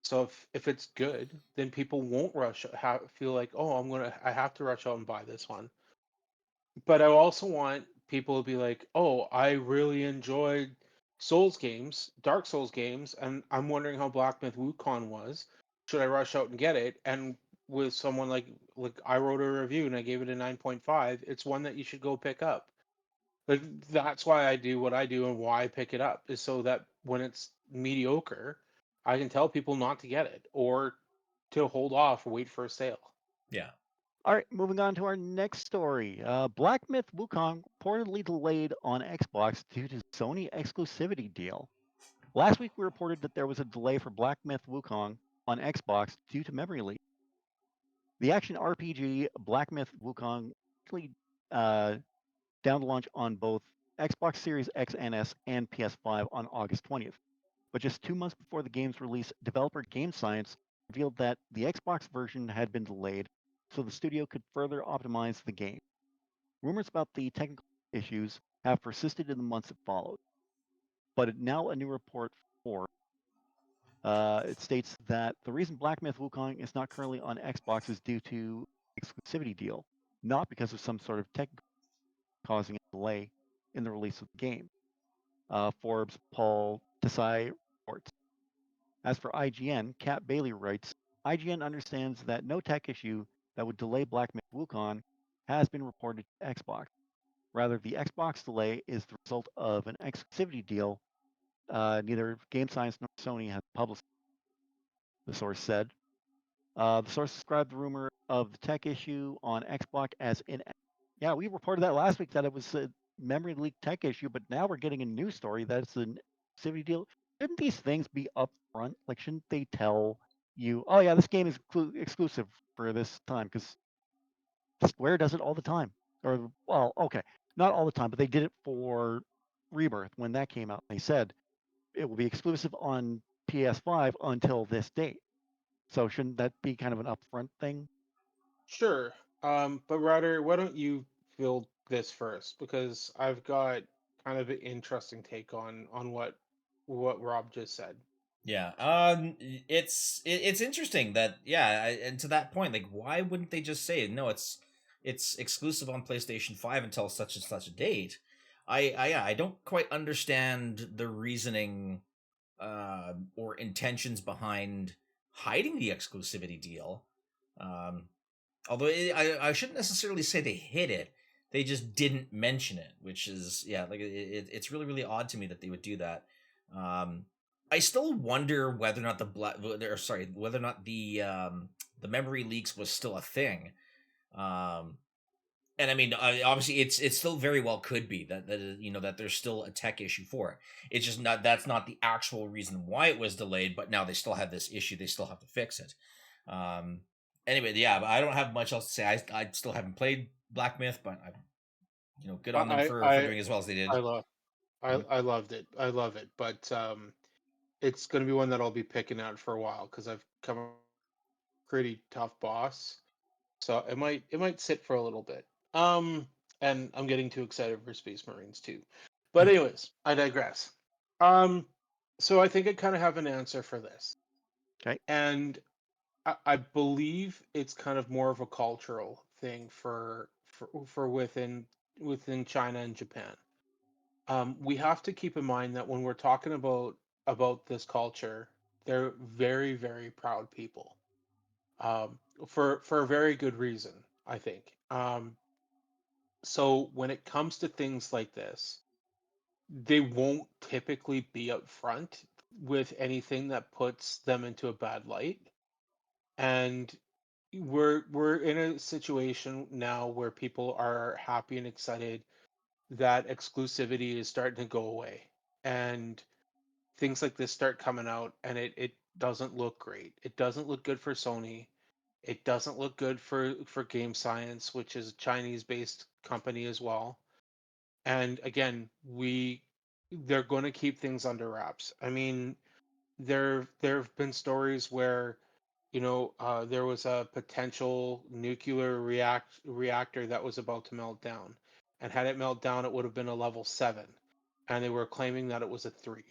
So if it's good, then people won't feel like, "Oh, I have to rush out and buy this one." But I also want people to be like, "Oh, I really enjoyed Dark Souls games, and I'm wondering how Black Myth Wukong was. Should I rush out and get it?" And with someone like I wrote a review and I gave it a 9.5, it's one that you should go pick up. Like that's why I do what I do and why I pick it up is so that when it's mediocre, I can tell people not to get it or to hold off or wait for a sale. Yeah. All right, moving on to our next story. Black Myth Wukong reportedly delayed on Xbox due to Sony exclusivity deal. Last week, we reported that there was a delay for Black Myth Wukong on Xbox due to memory leak. The action RPG Black Myth Wukong actually down to launch on both Xbox Series X and S and PS5 on August 20th. But just 2 months before the game's release, developer Game Science revealed that the Xbox version had been delayed so the studio could further optimize the game. Rumors about the technical issues have persisted in the months that followed. But now a new report for it states that the reason Black Myth Wukong is not currently on Xbox is due to exclusivity deal, not because of some sort of tech causing a delay in the release of the game. Forbes Paul Desai reports. As for IGN, Kat Bailey writes, IGN understands that no tech issue that would delay Black Myth Wukong has been reported to Xbox. Rather, the Xbox delay is the result of an exclusivity deal neither Game Science nor Sony has published, the source said. The source described the rumor of the tech issue on Xbox as yeah, we reported that last week that it was a memory leak tech issue, but now we're getting a new story that it's an exclusivity deal. Shouldn't these things be upfront? Like, shouldn't they tell you, oh yeah, this game is exclusive for this time? Because Square does it all the time. Or, well, okay, not all the time, but they did it for Rebirth when that came out. They said it will be exclusive on PS5 until this date. So shouldn't that be kind of an upfront thing? Sure. But Ryder, why don't you field this first? Because I've got kind of an interesting take on what Rob just said. Yeah. It's interesting that and to that point, like, why wouldn't they just say no? It's exclusive on PlayStation 5 until such and such a date. I don't quite understand the reasoning or intentions behind hiding the exclusivity deal. Um, although I shouldn't necessarily say they hid it, they just didn't mention it, which is like it's really really odd to me that they would do that. Um, I still wonder whether or not whether or not the memory leaks was still a thing. Um, and I mean, obviously, it's still very well could be that there's still a tech issue for it. It's just that's not the actual reason why it was delayed. But now they still have this issue; they still have to fix it. Um, anyway, yeah, but I don't have much else to say. I still haven't played Black Myth, but I, good on them I for I doing as well as they did. I love Mhm. I loved it. I love it. But it's going to be one that I'll be picking out for a while because I've come a pretty tough boss. So it might sit for a little bit. Um, and I'm getting too excited for Space Marines too. But anyways, I digress. Um, so I think I kind of have an answer for this, Okay. and I believe it's kind of more of a cultural thing for within China and Japan. We have to keep in mind that when we're talking about this culture, they're very very proud people. For a very good reason, I think. So when it comes to things like this, they won't typically be upfront with anything that puts them into a bad light. And we're in a situation now where people are happy and excited that exclusivity is starting to go away. And things like this start coming out and it doesn't look great. It doesn't look good for Sony. It doesn't look good for Game Science, which is a Chinese-based company as well. And again, they're going to keep things under wraps. I mean, there have been stories where there was a potential nuclear reactor that was about to melt down, and had it melt down, it would have been a level 7, and they were claiming that it was a 3.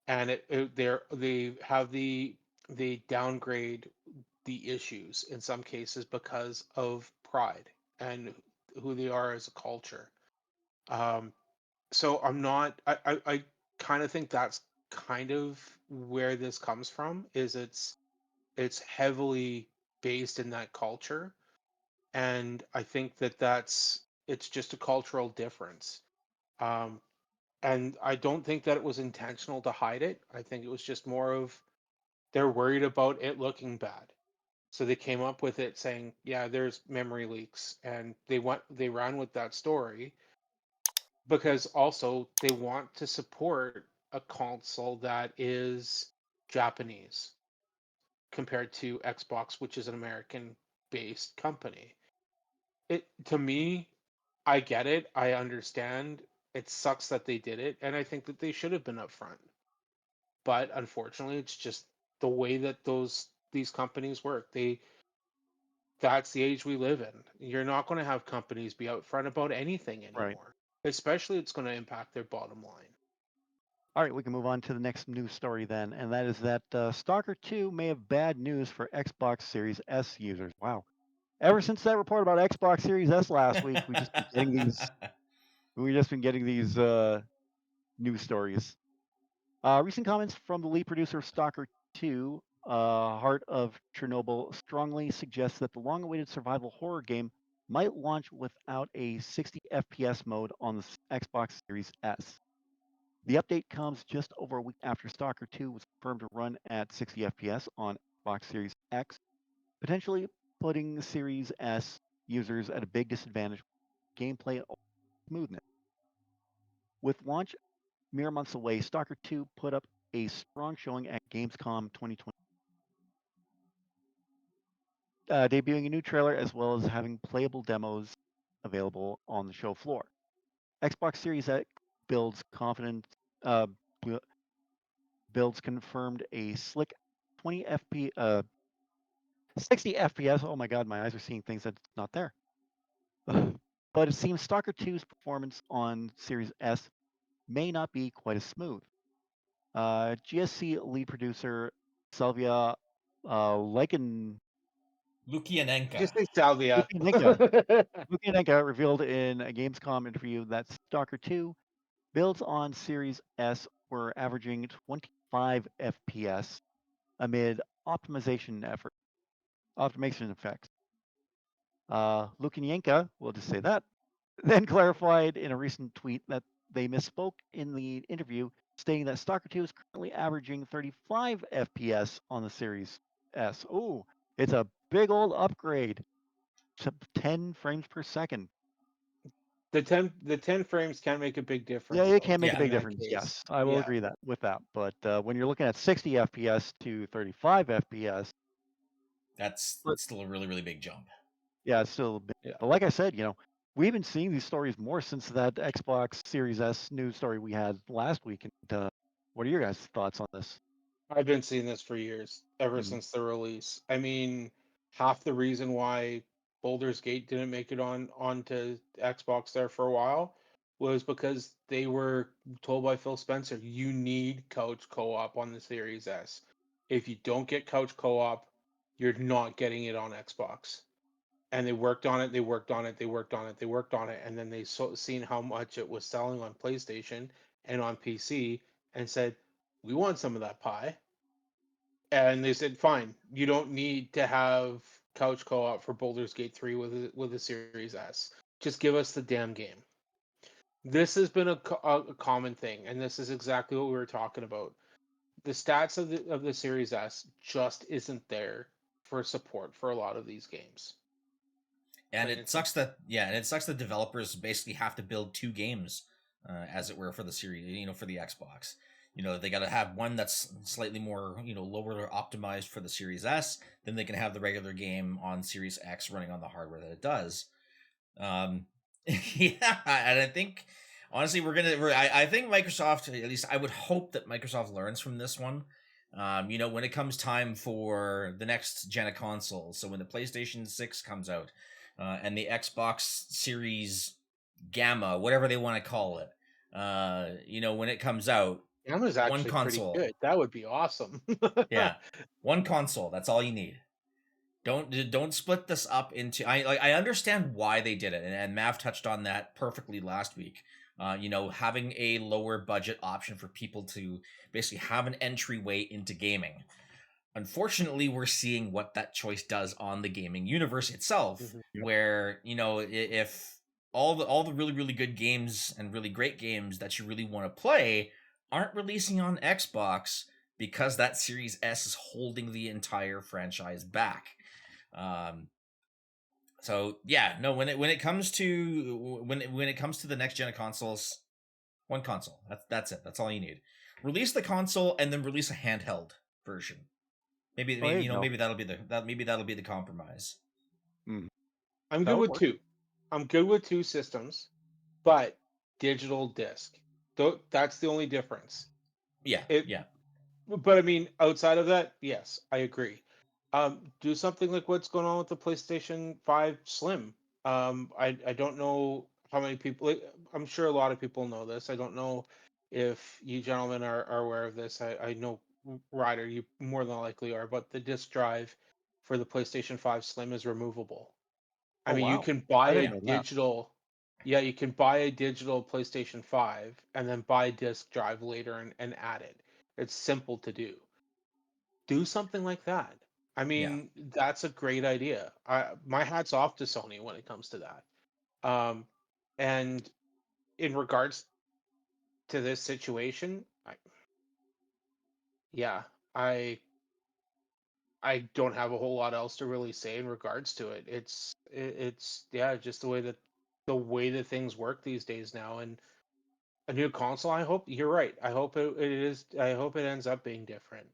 And they have they downgrade the issues in some cases because of pride and who they are as a culture. Um, so I'm not. I kind of think that's kind of where this comes from. Is it's heavily based in that culture, and I think it's just a cultural difference. Um, and I don't think that it was intentional to hide it. I think it was just more of they're worried about it looking bad. So they came up with it saying, yeah, there's memory leaks, and they ran with that story because also they want to support a console that is Japanese compared to Xbox, which is an American based company. To me, I get it. I understand. It sucks that they did it, and I think that they should have been upfront. But unfortunately, it's just the way that these companies work. That's the age we live in. You're not going to have companies be upfront about anything Right. anymore. Especially it's going to impact their bottom line. All right, we can move on to the next news story then, and that is that Stalker 2 may have bad news for Xbox Series S users. Wow. Ever since that report about Xbox Series S last week, we've just been getting these news stories. Recent comments from the lead producer of Stalker 2, Heart of Chernobyl, strongly suggest that the long-awaited survival horror game might launch without a 60 FPS mode on the Xbox Series S. The update comes just over a week after Stalker 2 was confirmed to run at 60 FPS on Xbox Series X, potentially putting Series S users at a big disadvantage with gameplay and smoothness. With launch mere months away, Stalker 2 put up a strong showing at Gamescom 2020, debuting a new trailer as well as having playable demos available on the show floor. Xbox Series X builds uh, builds confirmed a slick 20 FPS, 60 FPS. Oh my God, my eyes are seeing things that's not there. But it seems Stalker 2's performance on Series S may not be quite as smooth. GSC lead producer Salvia Lykin Lukianenka. Just say salvia. Lukianenko revealed in a Gamescom interview that Stalker 2 builds on Series S were averaging 25 FPS amid optimization effects. Lukianenko, we'll just say that, then clarified in a recent tweet that they misspoke in the interview, stating that Stalker 2 is currently averaging 35 FPS on the Series S. Ooh, it's a big old upgrade to 10 frames per second. The 10 frames can make a big difference. Yeah, it though, can make a Yeah. big in that difference. case. Yes, I will Yeah. agree with that. But when you're looking at 60 FPS to 35 FPS, That's but still a really, really big jump. yeah, it's still a bit. Yeah. But like I said, we've been seeing these stories more since that Xbox Series S news story we had last week. And what are your guys' thoughts on this? I've been seeing this for years, ever Mhm. since the release. I mean, half the reason why Baldur's Gate didn't make it onto Xbox there for a while was because they were told by Phil Spencer, you need couch co-op on the Series S. If you don't get couch co-op, you're not getting it on Xbox. And they worked on it, they worked on it, they worked on it, they worked on it, and then they seen how much it was selling on PlayStation and on PC and said, we want some of that pie. And they said, fine, you don't need to have couch co-op for Baldur's Gate 3 with a Series S. Just give us the damn game. This has been a common thing, and this is exactly what we were talking about. The stats of the Series S just isn't there for support for a lot of these games. And And it it's sucks that developers basically have to build two games, as it were, for the series. For the Xbox. They got to have one that's slightly more, lower optimized for the Series S. Then they can have the regular game on Series X running on the hardware that it does. Yeah, and I think honestly, I think Microsoft, at least I would hope that Microsoft learns from this one. When it comes time for the next gen of consoles, so when the PlayStation 6 comes out, and the Xbox Series Gamma, whatever they want to call it, when it comes out, Gamma's one actually pretty console. good. That would be awesome. Yeah, one console. That's all you need. Don't split this up into. I understand why they did it, and Mav touched on that perfectly last week. Having a lower budget option for people to basically have an entryway into gaming. Unfortunately, we're seeing what that choice does on the gaming universe itself, Mhm. Yep. where if all the really, really good games and really great games that you really want to play aren't releasing on Xbox because that Series S is holding the entire franchise back. So yeah, no. When it comes to when it comes to the next gen of consoles, one console. That's it. That's all you need. Release the console and then release a handheld version. Maybe Oh, there you go. maybe that'll be the compromise. Mm. I'm That good would with work. 2. I'm good with 2 systems, but digital disc. That's the only difference. Yeah, It yeah. But I mean, outside of that, yes, I agree. Do something like what's going on with the PlayStation 5 Slim. I don't know how many people. I'm sure a lot of people know this. I don't know if you gentlemen are aware of this. I know, Ryder, you more than likely are, but the disc drive for the PlayStation 5 Slim is removable. I Oh mean, you wow, can buy I a didn't know that. digital. Yeah, you can buy a digital PlayStation 5 and then buy a disc drive later and add it. It's simple to do something like that. I Yeah. mean, that's a great idea. My hat's off to Sony when it comes to that. Um, and in regards to this situation, yeah, I I don't have a whole lot else to really say in regards to it. It's yeah, just the way that things work these days now. And a new console, I hope you're right. I hope it is. I hope it ends up being different.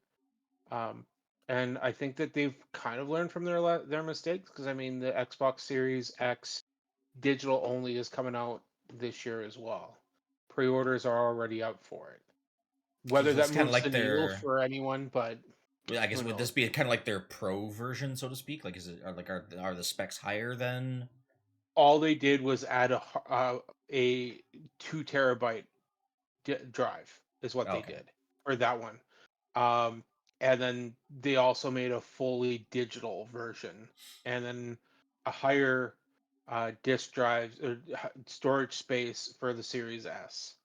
Um, and I think that they've kind of learned from their mistakes, because I mean the Xbox Series X digital only is coming out this year as well. Pre-orders are already out for it. Whether So it's that kind of moves the like needle their. for anyone, but I guess who would this knows? be kind of like their pro version, so to speak? Like, is it are the specs higher than? All they did was add a 2 terabyte drive is what they Okay. did for that one. Um, and then they also made a fully digital version, and then a higher disk drive or storage space for the Series S.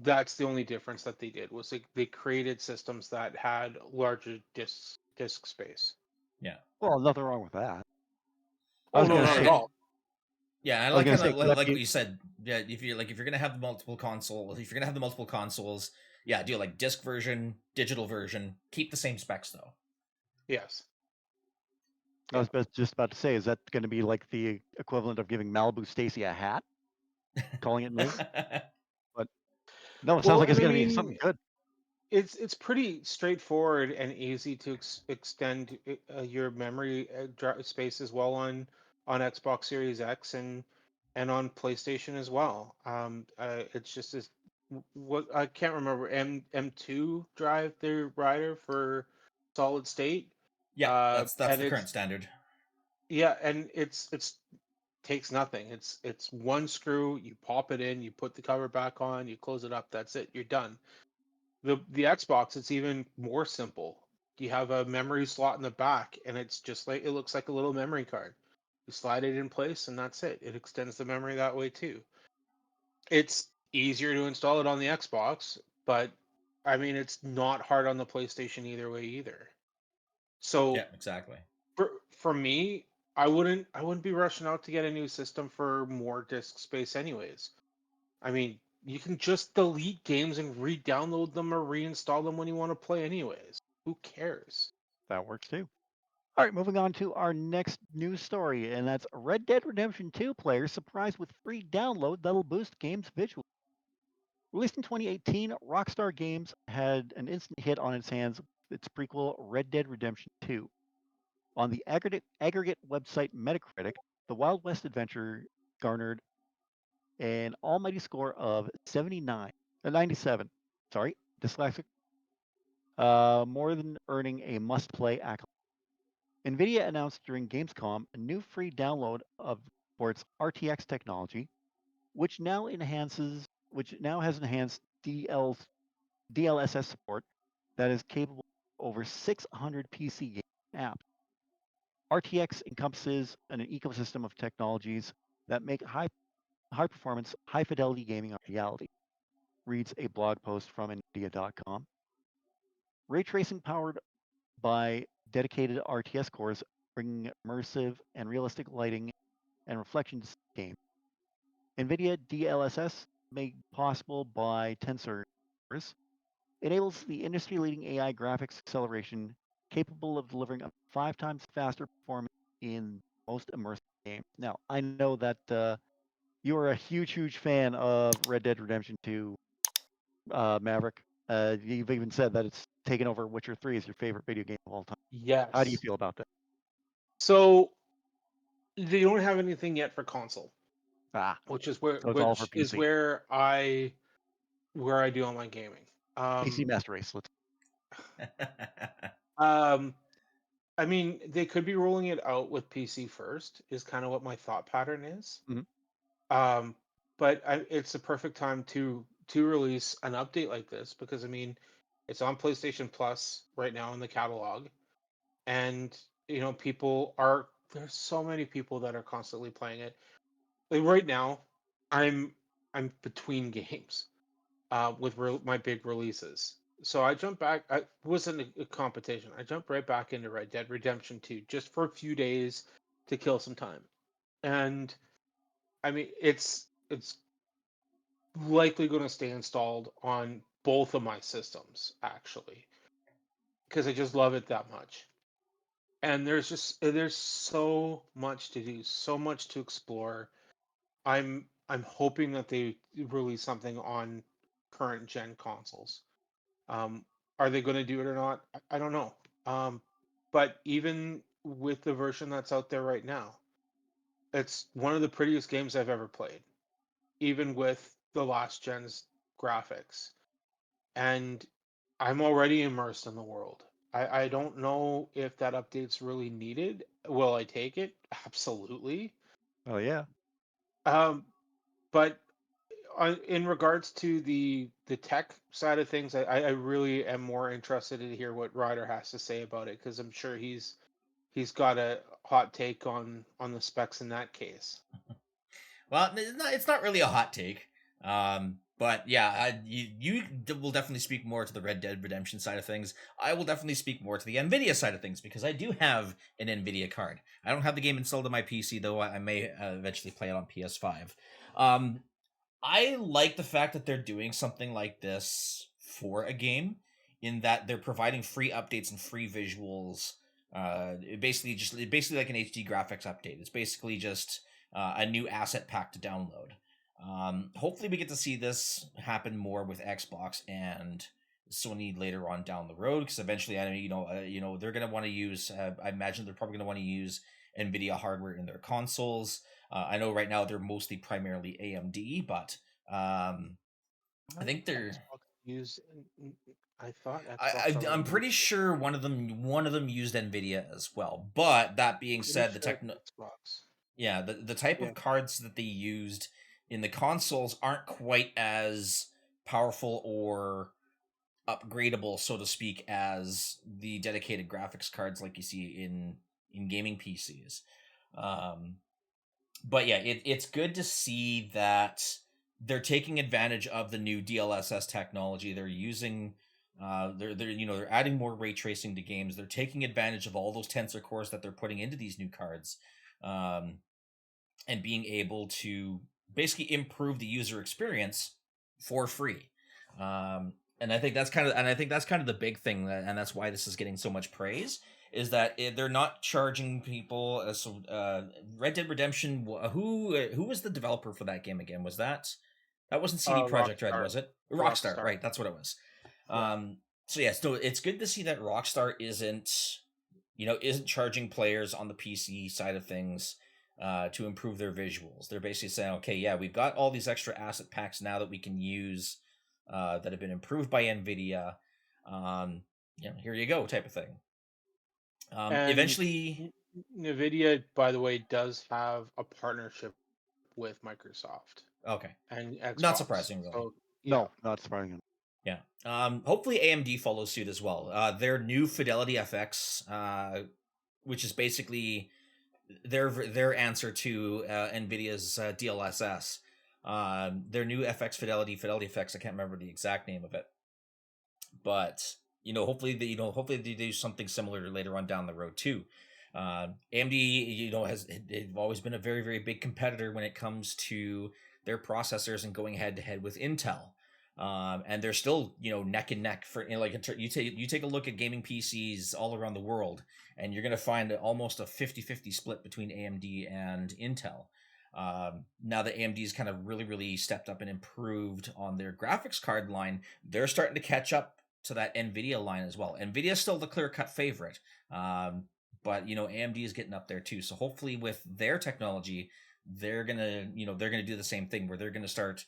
That's the only difference that they did, was they created systems that had larger disk space. Yeah. Well, nothing wrong with that. I Oh was no, gonna not at And say, all. yeah, I I was like gonna kind say, of 'cause that like what be you said. Yeah, if you're gonna have the multiple consoles, yeah, do like disc version, digital version. Keep the same specs though. Yes. I Yeah. was just about to say, is that going to be like the equivalent of giving Malibu Stacy a hat, calling it new? But no, it sounds Well, like and it's I going to be mean, something good. it's pretty straightforward and easy to extend your memory space as well on Xbox Series X and on PlayStation as well. It's just this, what I can't remember, M2 drive their rider for solid state. Yeah, that's And the it's current standard. Yeah, and it's takes nothing. It's one screw, you pop it in, you put the cover back on, you close it up, that's it, you're done. The Xbox, it's even more simple. You have a memory slot in the back, and it's just like, it looks like a little memory card. You slide it in place, and that's it. It extends the memory that way too. It's easier to install it on the Xbox, but I mean, it's not hard on the PlayStation either way either. Yeah, So exactly. for me, I wouldn't be rushing out to get a new system for more disk space anyways. I mean, you can just delete games and re-download them or reinstall them when you want to play anyways. Who cares? That works too. All right, moving on to our next news story, and that's Red Dead Redemption 2 players surprised with free download that'll boost games visually. Released in 2018, Rockstar Games had an instant hit on its hands with its prequel Red Dead Redemption 2. On the aggregate website Metacritic, the Wild West adventure garnered an almighty score of 97. Sorry, dyslexic. More than earning a must-play accolade. NVIDIA announced during Gamescom a new free download of for its RTX technology, which now has enhanced DLSS support that is capable of over 600 PC game apps. RTX encompasses an ecosystem of technologies that make high performance, high fidelity gaming a reality, reads a blog post from NVIDIA.com. Ray tracing powered by dedicated RTS cores, bringing immersive and realistic lighting and reflections to the game. NVIDIA DLSS, made possible by Tensor, enables the industry-leading AI graphics acceleration capable of delivering up to 5 times faster performance in most immersive games. Now, I know that you are a huge fan of Red Dead Redemption 2, Maverick. You've even said that it's taken over Witcher 3 as your favorite video game of all time. How do you Yes. feel about that? So They don't have anything yet for console, which is where So it's all for PC. I do all my gaming. PC Master Race. Um, I mean, they could be rolling it out with PC first, is kind of what my thought pattern is. Mhm. Um, but it's the perfect time to release an update like this because I mean, it's on PlayStation Plus right now in the catalog, and there's so many people that are constantly playing it. Like right now, I'm between games with my big releases. So I jumped back. I wasn't a competition. I jumped right back into Red Dead Redemption 2 just for a few days to kill some time. And I mean, it's likely going to stay installed on both of my systems actually because I just love it that much. And there's so much to do, so much to explore. I'm hoping that they release something on current gen consoles. Um, are they going to do it or not? I don't know. But even with the version that's out there right now, it's one of the prettiest games I've ever played, even with the last gen's graphics. And I'm already immersed in the world. I don't know if that update's really needed. Will I take it? Absolutely. Oh yeah. Um, but in regards to the tech side of things, I really am more interested to hear what Ryder has to say about it because I'm sure he's got a hot take on the specs in that case. Well, it's not really a hot take. But yeah, you will definitely speak more to the Red Dead Redemption side of things. I will definitely speak more to the Nvidia side of things because I do have an Nvidia card. I don't have the game installed on my PC though. I may eventually play it on PS5. Um, I like the fact that they're doing something like this for a game, in that they're providing free updates and free visuals. Basically like an HD graphics update. It's basically just a new asset pack to download. Hopefully, we get to see this happen more with Xbox and Sony later on down the road, because eventually, I mean, they're gonna want to use. I imagine they're probably gonna want to use Nvidia hardware in their consoles. I know right now they're mostly primarily AMD, but I think they're. Xbox used. I thought I, Xbox I'm already pretty used. sure one of them used Nvidia as well. But that being Pretty said, sure it's Xbox. yeah, the type Yeah. of cards that they used in the consoles aren't quite as powerful or upgradable, so to speak, as the dedicated graphics cards like you see in gaming PCs. Um, but yeah, it's good to see that they're taking advantage of the new DLSS technology. They're using they're adding more ray tracing to games. They're taking advantage of all those tensor cores that they're putting into these new cards, um, and being able to basically improve the user experience for free. And I think that's kind of the big thing, and that's why this is getting so much praise, is that they're not charging people. Red Dead Redemption. Who was the developer for that game again? That wasn't CD Projekt Red, Rockstar. was it? Rockstar, Rockstar. right? That's what it was. Yeah. So yeah, so it's good to see that Rockstar isn't charging players on the PC side of things to improve their visuals. They're basically saying, okay, yeah, we've got all these extra asset packs now that we can use, that have been improved by NVIDIA. Here you go, type of thing. And Eventually, NVIDIA, by the way, does have a partnership with Microsoft okay, and not Xbox. surprising, really. So yeah. No, not surprising. Yeah. Hopefully AMD follows suit as well. Their new Fidelity FX, which is basically their answer to Nvidia's DLSS. Their new Fidelity FX. I can't remember the exact name of it, but hopefully they do something similar later on down the road too. AMD, they've always been a very, very big competitor when it comes to their processors and going head to head with Intel. And they're still, neck and neck for, you take a look at gaming PCs all around the world, and you're going to find almost a 50-50 split between AMD and Intel. Now that AMD's kind of really, really stepped up and improved on their graphics card line, they're starting to catch up to that NVIDIA line as well. NVIDIA's still the clear-cut favorite, but AMD is getting up there too. So hopefully with their technology, they're gonna do the same thing where they're gonna start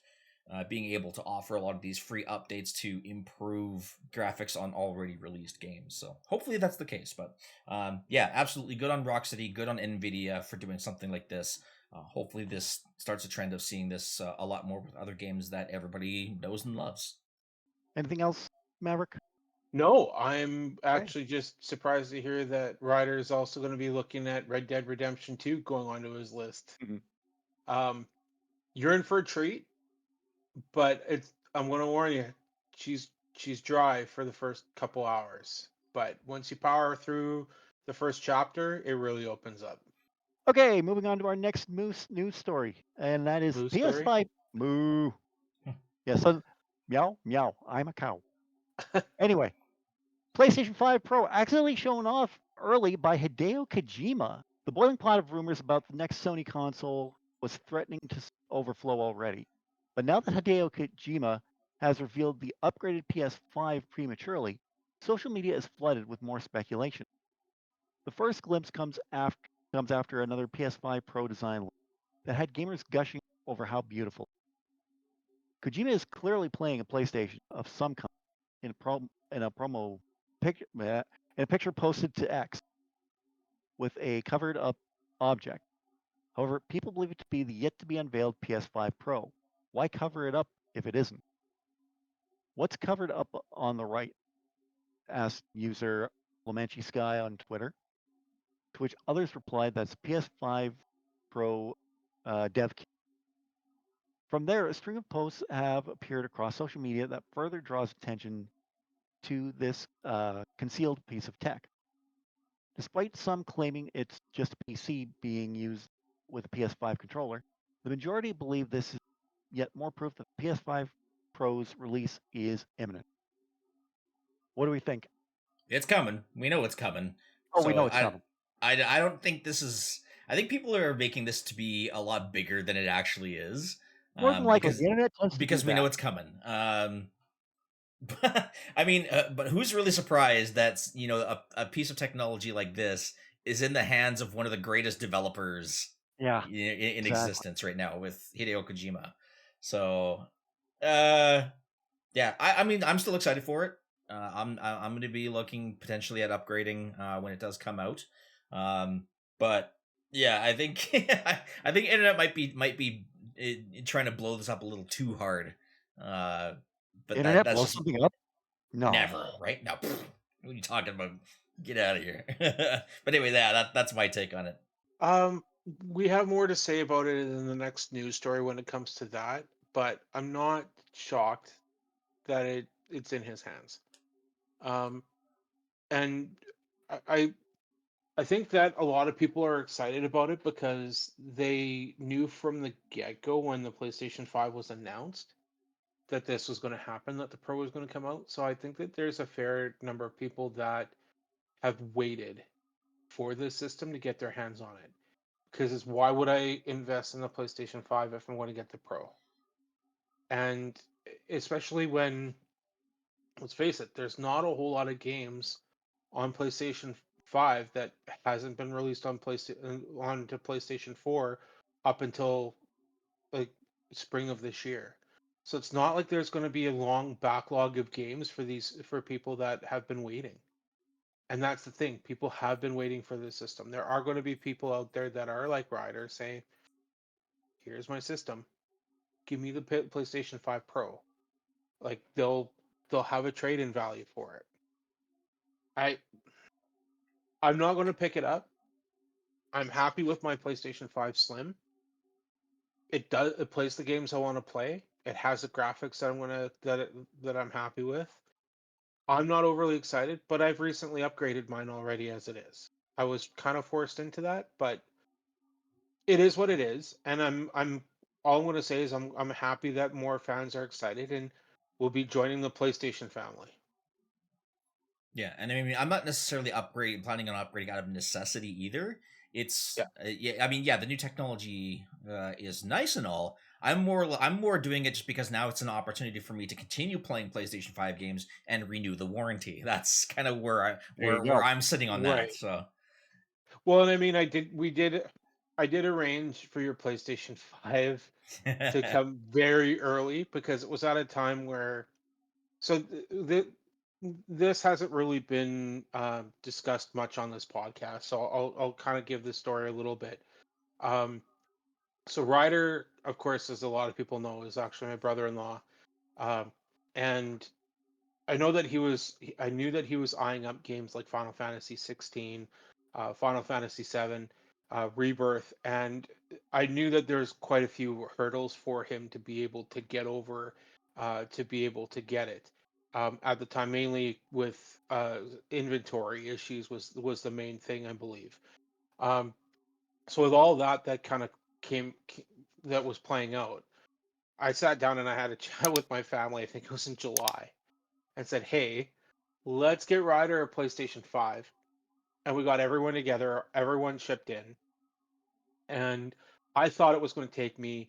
being able to offer a lot of these free updates to improve graphics on already released games. So hopefully that's the case. But yeah, absolutely good on Rocksteady, good on Nvidia for doing something like this. Hopefully this starts a trend of seeing this a lot more with other games that everybody knows and loves. Anything else, Maverick? No, I'm actually just surprised to hear that Ryder is also going to be looking at Red Dead Redemption 2 going onto his list. Mhm. You're in for a treat, but I'm going to warn you, she's dry for the first couple hours, but once you power through the first chapter, it really opens up. Okay, moving on to our next news story, and that is Moose story? PS5. Moo. Yeah, so meow, meow. I'm a cow. Anyway, PlayStation 5 Pro accidentally shown off early by Hideo Kojima. The boiling pot of rumors about the next Sony console was threatening to overflow already. But now that Hideo Kojima has revealed the upgraded PS5 prematurely, social media is flooded with more speculation. The first glimpse comes after another PS5 Pro design that had gamers gushing over how beautiful. Kojima is clearly playing a PlayStation of some kind in a promo picture in a picture posted to X with a covered up object. However, people believe it to be the yet to be unveiled PS5 Pro. Why cover it up if it isn't? What's covered up on the right? Asked user Lamanchi Sky on Twitter. To which others replied that's PS5 Pro dev kit. From there, a string of posts have appeared across social media that further draws attention to this concealed piece of tech. Despite some claiming it's just a PC being used with a PS5 controller, the majority believe this is yet more proof that the PS5 Pro's release is imminent. What do we think? It's coming. We know it's coming. Oh, we So know it's coming. I don't think this is. I think people are making this to be a lot bigger than it actually is. More than likely, the internet tends to do We know that. it's coming. I mean, but who's really surprised that a piece of technology like this is in the hands of one of the greatest developers Yeah, in exactly. existence right now with Hideo Kojima? So, yeah, I mean, I'm still excited for it. I'm going to be looking potentially at upgrading when it does come out. But yeah, I think I think internet might be trying to blow this up a little too hard. But Internet that's blow just something up? No. never, right? No, what are you talking about? Get out of here. But anyway, that's my take on it. We have more to say about it in the next news story when it comes to that, but I'm not shocked that it's in his hands. And I I think that a lot of people are excited about it because they knew from the get-go when the PlayStation 5 was announced that this was going to happen, that the Pro was going to come out. So I think that there's a fair number of people that have waited for this system to get their hands on it. Because why would I invest in the PlayStation 5 if I'm going to get the Pro? And especially when, let's face it, there's not a whole lot of games on PlayStation 5 that hasn't been released on onto PlayStation 4 up until like spring of this year. So it's not like there's going to be a long backlog of games for people that have been waiting. And that's the thing, people have been waiting for this system. There are going to be people out there that are like Ryder saying, "Here's my system. Give me the PlayStation 5 Pro." Like they'll have a trade-in value for it. I I'm not going to pick it up. I'm happy with my PlayStation 5 Slim. It plays the games I want to play. It has the graphics that I'm happy with. I'm not overly excited, but I've recently upgraded mine already as it is. I was kind of forced into that, but it is what it is, and I'm all I'm going to say is I'm happy that more fans are excited and will be joining the PlayStation family. Yeah, and I mean, I'm not necessarily planning on upgrading out of necessity either. It's Yeah. yeah, I mean, yeah, the new technology is nice and all. I'm more doing it just because now it's an opportunity for me to continue playing PlayStation 5 games and renew the warranty. That's kind of where There you where go. I'm sitting on that. Right. So Well, and I mean, I did arrange for your PlayStation 5 to come very early because it was at a time where so this hasn't really been discussed much on this podcast. So I'll kind of give the story a little bit. Um, so Ryder, of course, as a lot of people know, is actually my brother-in-law, um, and I knew that he was eyeing up games like Final Fantasy 16, Final Fantasy 7, Rebirth, and I knew that there's quite a few hurdles for him to be able to get over, to be able to get it. At the time, mainly with inventory issues was the main thing, I believe. Um, so with all that kind of that was playing out, I sat down and I had a chat with my family. I think it was in July, and said, "Hey, let's get Ryder a PlayStation 5." And we got everyone together, everyone chipped in. And I thought it was going to take me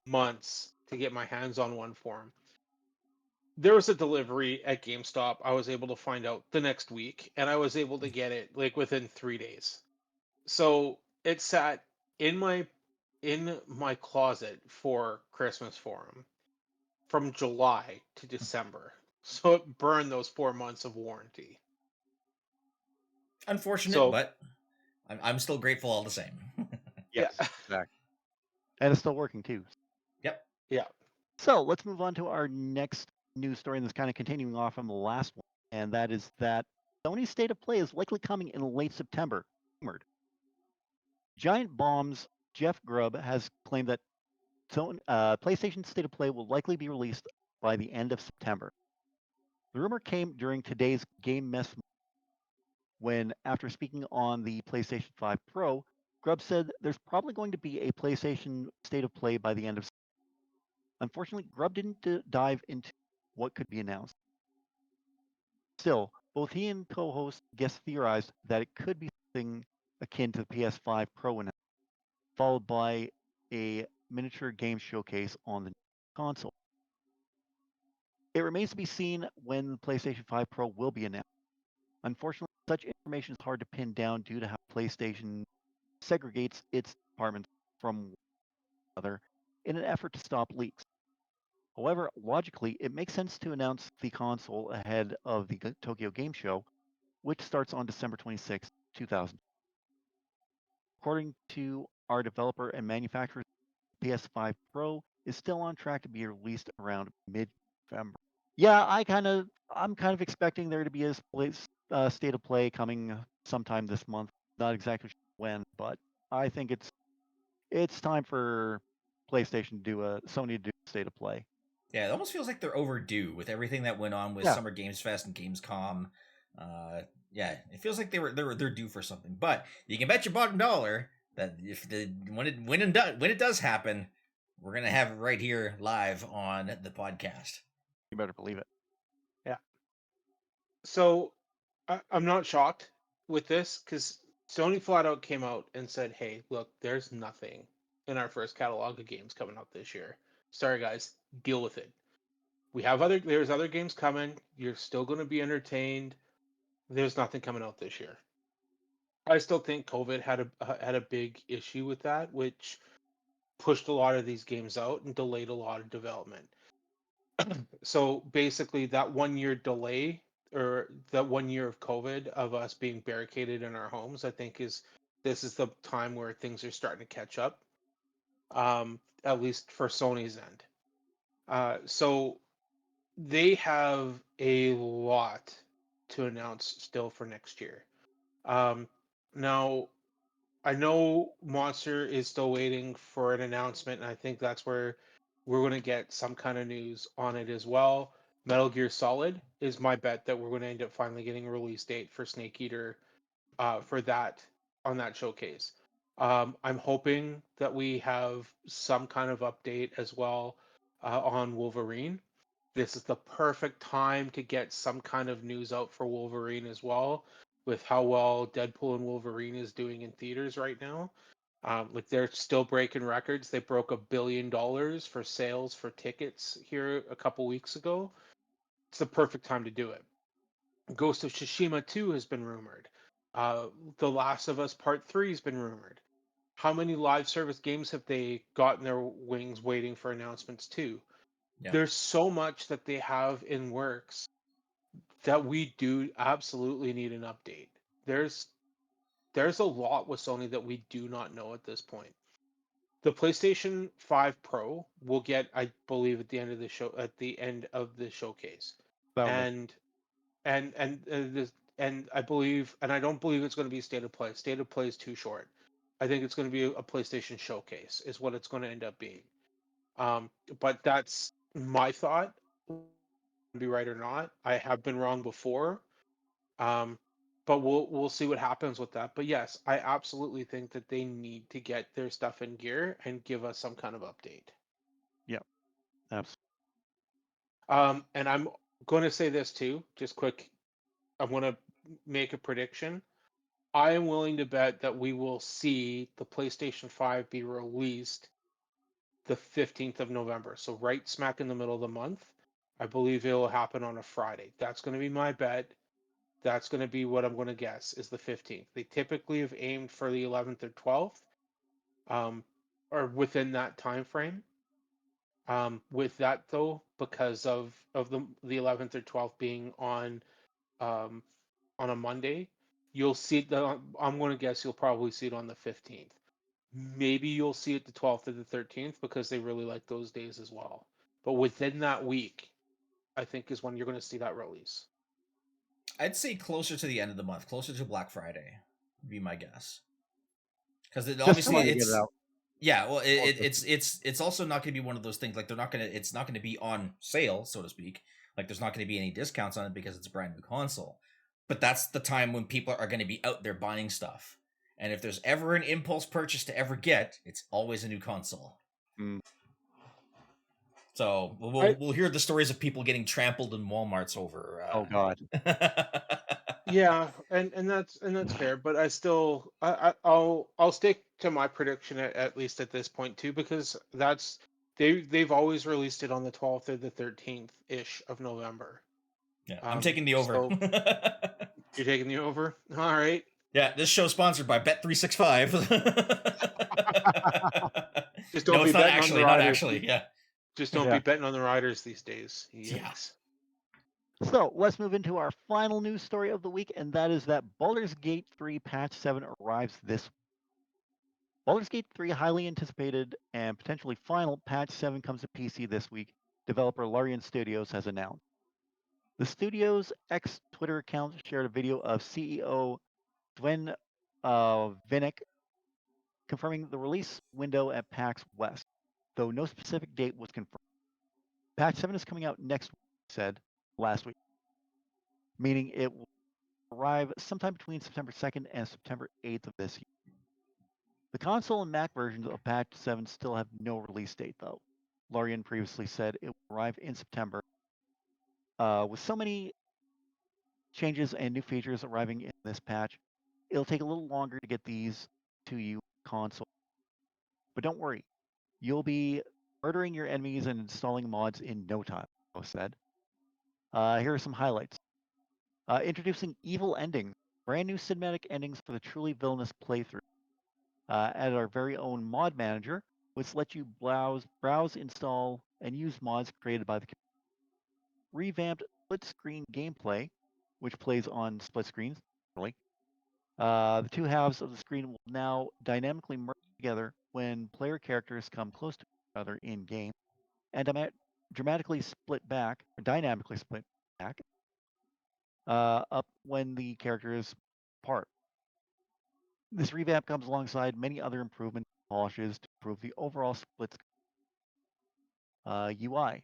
months to get my hands on one for him. There was a delivery at GameStop. I was able to find out the next week, and I was able to get it like within 3 days. So it sat in my closet for Christmas for him from July to December. So it burned those 4 months of warranty. Unfortunate, So but I'm still grateful all the same. yeah, Yes, exactly. And it's still working too. Yep. yeah. So let's move on to our next news story, and that's kind of continuing off from the last one, and that is that Sony's State of Play is likely coming in late September. Rumored. Giant Bomb's Jeff Grubb has claimed that PlayStation State of Play will likely be released by the end of September. The rumor came during today's Game Mess when, after speaking on the PlayStation 5 Pro, Grubb said there's probably going to be a PlayStation State of Play by the end of. Unfortunately, Grubb didn't dive into what could be announced. Still, both he and co-host guest theorized that it could be something akin to the PS5 Pro announcement, followed by a miniature game showcase on the console. It remains to be seen when the PlayStation 5 Pro will be announced. Unfortunately, such information is hard to pin down due to how PlayStation segregates its departments from one another in an effort to stop leaks. However, logically, it makes sense to announce the console ahead of the Tokyo Game Show, which starts on December 26, 2000. According to our developer and manufacturer, PS5 Pro is still on track to be released around mid-November. Yeah, I'm kind of expecting there to be a state of play coming sometime this month. Not exactly sure when, but I think it's time for PlayStation to do Sony to do a state of play. Yeah, it almost feels like they're overdue with everything that went on with Yeah. Summer Games Fest and Gamescom. Yeah, it feels like they're due for something. But you can bet your bottom dollar that when it does happen, we're gonna have it right here live on the podcast. You better believe it. Yeah. So I'm not shocked with this because Sony flat out came out and said, "Hey, look, there's nothing in our first catalog of games coming out this year. Sorry, guys, deal with it. There's other games coming. You're still going to be entertained. There's nothing coming out this year." I still think COVID had a big issue with that, which pushed a lot of these games out and delayed a lot of development. So basically, that 1 year delay or that 1 year of COVID of us being barricaded in our homes, I think this is the time where things are starting to catch up. At least for Sony's end. So they have a lot to announce still for next year. Um, Now I know Monster is still waiting for an announcement, and I think that's where we're going to get some kind of news on it as well. Metal Gear Solid is my bet that we're going to end up finally getting a release date for Snake Eater for that on that showcase. I'm hoping that we have some kind of update as well on Wolverine. This is the perfect time to get some kind of news out for Wolverine as well, with how well Deadpool and Wolverine is doing in theaters right now. Like they're still breaking records. They broke $1 billion for sales for tickets here a couple weeks ago. It's the perfect time to do it. Ghost of Tsushima 2 has been rumored. The Last of Us Part 3 has been rumored. How many live service games have they gotten their wings waiting for announcements too? Yeah. There's so much that they have in works that we do absolutely need an update. There's a lot with Sony that we do not know at this point. The PlayStation 5 Pro will get, I believe, at the end of the showcase, Loudly. and I believe, and I don't believe it's going to be state of play. State of play is too short. I think it's going to be a PlayStation showcase, is what it's going to end up being. But that's my thought. Be right or not, I have been wrong before. Um, but we'll see what happens with that. But yes, I absolutely think that they need to get their stuff in gear and give us some kind of update. Yep. Absolutely. And I'm going to say this too, just quick. I'm going to make a prediction. I am willing to bet that we will see the PlayStation 5 be released the 15th of November. So right smack in the middle of the month. I believe it will happen on a Friday. That's going to be my bet. That's going to be what I'm going to guess is the 15th. They typically have aimed for the 11th or 12th, or within that time frame. With that though, because of the 11th or 12th being um, on a Monday, you'll see it. I'm going to guess you'll probably see it on the 15th. Maybe you'll see it the 12th or the 13th because they really like those days as well. But within that week, I think is when you're going to see that release. I'd say closer to the end of the month, closer to Black Friday, would be my guess. Because Just obviously somebody get it out. yeah, well, Closer. it's also not going to be one of those things like it's not going to be on sale, so to speak. Like there's not going to be any discounts on it because it's a brand new console. But that's the time when people are going to be out there buying stuff. And if there's ever an impulse purchase to ever get, it's always a new console. Mm. So we'll hear the stories of people getting trampled in WalMarts over. Oh God. Yeah, and that's fair, but I'll stick to my prediction at least at this point too, because they've always released it on the 12th or the 13th ish of November. Yeah, I'm taking the over. So you're taking the over? All right. Yeah, this show's sponsored by Bet365. Just don't No, be it's not betting on the actually. Not riders. actually. Yeah. Just don't Yeah. be betting on the riders these days. Yeah. Yikes. So let's move into our final news story of the week, and that is that Baldur's Gate 3 Patch 7 arrives this week. Baldur's Gate 3, highly anticipated and potentially final Patch 7 comes to PC this week, developer Larian Studios has announced. The studio's ex-Twitter account shared a video of CEO Sven Vinek confirming the release window at PAX West, though no specific date was confirmed. Patch 7 is coming out next week, said last week, meaning it will arrive sometime between September 2nd and September 8th of this year. The console and Mac versions of Patch 7 still have no release date, though. Larian previously said it will arrive in September. With so many changes and new features arriving in this patch, it'll take a little longer to get these to you console. But don't worry, you'll be murdering your enemies and installing mods in no time, Poe said. Here are some highlights. Introducing evil endings, brand new cinematic endings for the truly villainous playthrough. Added our very own mod manager, which lets you browse, install, and use mods created by the community. Revamped split screen gameplay, which plays on split screens. Really. The two halves of the screen will now dynamically merge together when player characters come close to each other in game, and dynamically split back up when the characters part. This revamp comes alongside many other improvements and polishes to improve the overall split UI.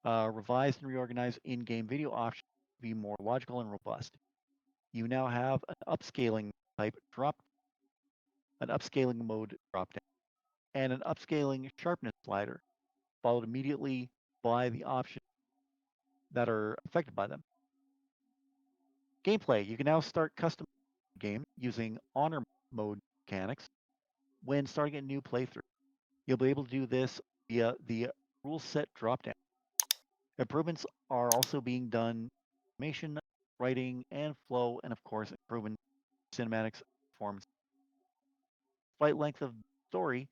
Revised and reorganized in-game video options to be more logical and robust. You now have an upscaling mode drop down, and an upscaling sharpness slider, followed immediately by the options that are affected by them. Gameplay: you can now start custom game using honor mode mechanics when starting a new playthrough. You'll be able to do this via the rule set dropdown. Improvements are also being done animation, writing, and flow, and of course, improvement cinematics, performance, slight length of story.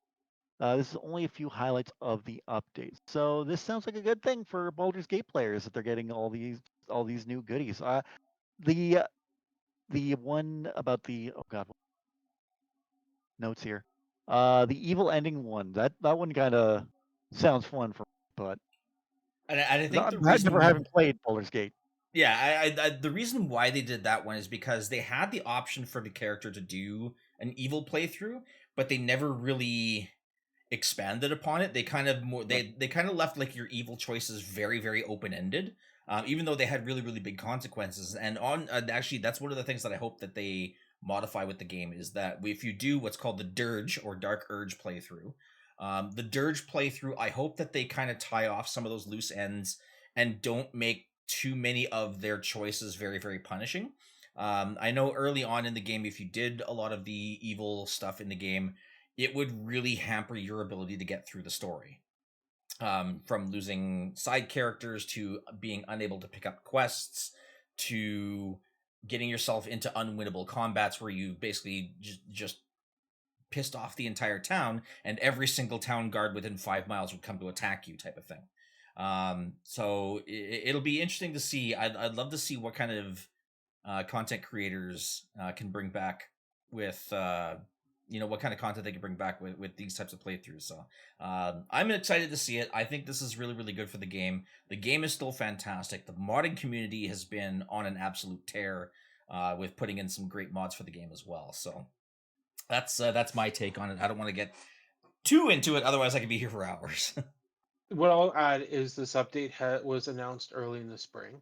This is only a few highlights of the updates. So this sounds like a good thing for Baldur's Gate players that they're getting all these new goodies. The the one about the oh god notes here. The evil ending one. That one kind of sounds fun for me, but And I think the I never reason, haven't played Baldur's Gate. yeah, the reason why they did that one is because they had the option for the character to do an evil playthrough, but they never really expanded upon it. They kind of more they kind of left like your evil choices very very open ended, even though they had really really big consequences. And on actually, that's one of the things that I hope that they modify with the game is that if you do what's called the Dirge or Dark Urge playthrough, the Dirge playthrough, I hope that they kind of tie off some of those loose ends and don't make too many of their choices very very punishing. I know early on in the game, if you did a lot of the evil stuff in the game, it would really hamper your ability to get through the story. From losing side characters to being unable to pick up quests to getting yourself into unwinnable combats where you basically just pissed off the entire town and every single town guard within 5 miles would come to attack you type of thing. So it'll be interesting to see. I'd love to see what kind of content creators can bring back with what kind of content they can bring back with these types of playthroughs. So I'm excited to see it. I think this is really really good for the game. The game is still fantastic. The modding community has been on an absolute tear with putting in some great mods for the game as well. So that's my take on it. I don't want to get too into it, otherwise I could be here for hours. What I'll add is this update was announced early in the spring.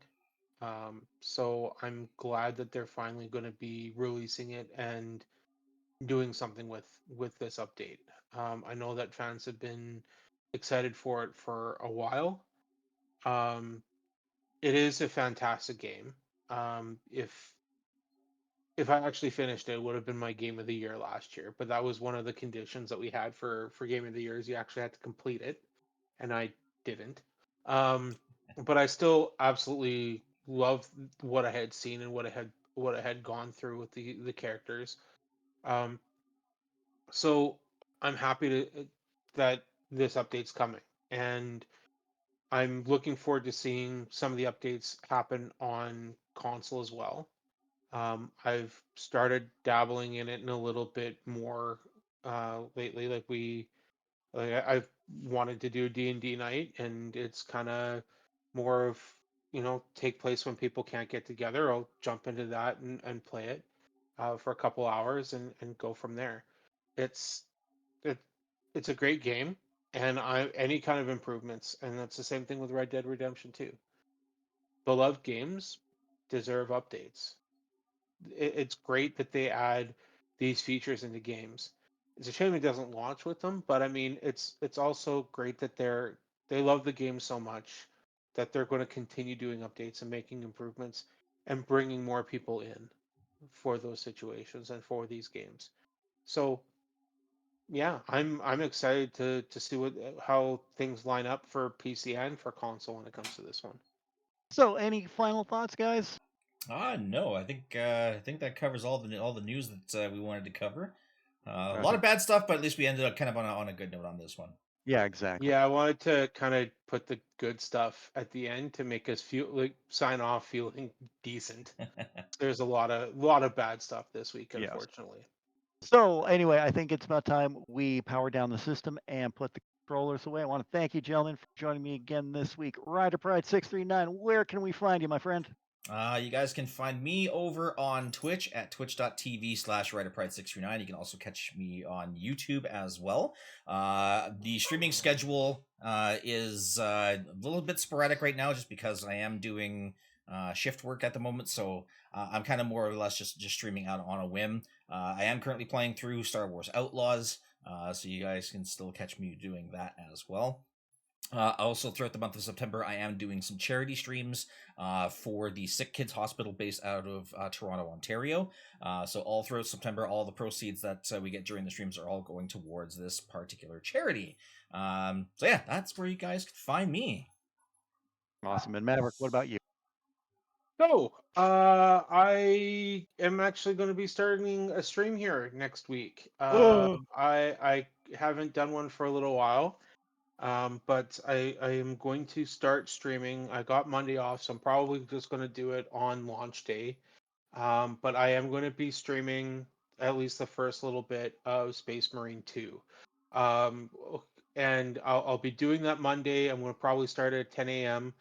So I'm glad that they're finally going to be releasing it and doing something with this update. I know that fans have been excited for it for a while. It is a fantastic game. If I actually finished it, it would have been my game of the year last year. But that was one of the conditions that we had for game of the year is you actually had to complete it, and I didn't. But I still absolutely loved what I had seen and what I had gone through with the characters. Um, so I'm happy that this update's coming, and I'm looking forward to seeing some of the updates happen on console as well. I've started dabbling in it in a little bit more lately. I've wanted to do D&D night, and it's kind of more of take place when people can't get together. I'll jump into that and play it for a couple hours and go from there. It's it, it's a great game, and I any kind of improvements, and that's the same thing with Red Dead Redemption 2. Beloved games deserve updates. It's great that they add these features into games. It's a shame it doesn't launch with them, but I mean, it's also great that they love the game so much that they're going to continue doing updates and making improvements and bringing more people in for those situations and for these games. So yeah, I'm excited to see how things line up for PC and for console when it comes to this one. So, any final thoughts, guys? No, I think that covers all the news that we wanted to cover. A lot Gotcha. of bad stuff, but at least we ended up kind of on a good note on this one. Yeah, exactly. Yeah, I wanted to kind of put the good stuff at the end to make us feel like sign off feeling decent. There's a lot of bad stuff this week, Yes. unfortunately. So, anyway, I think it's about time we power down the system and put the controllers away. I want to thank you, gentlemen, for joining me again this week. Rider Pride 639, where can we find you, my friend? You guys can find me over on Twitch at twitch.tv/WriterPride639. You can also catch me on YouTube as well. The streaming schedule is a little bit sporadic right now just because I am doing shift work at the moment. So I'm kind of more or less just streaming out on a whim. I am currently playing through Star Wars Outlaws. So you guys can still catch me doing that as well. Also, throughout the month of September, I am doing some charity streams for the Sick Kids Hospital based out of Toronto, Ontario. So all throughout September, all the proceeds that we get during the streams are all going towards this particular charity. So yeah, that's where you guys can find me. Awesome. And Maverick, what about you? So, I am actually going to be starting a stream here next week. Oh, I haven't done one for a little while, but I am going to start streaming. I got Monday off, so I'm probably just going to do it on launch day. But I am going to be streaming at least the first little bit of Space Marine 2. Um, and I'll be doing that Monday. I'm going to probably start at 10 a.m.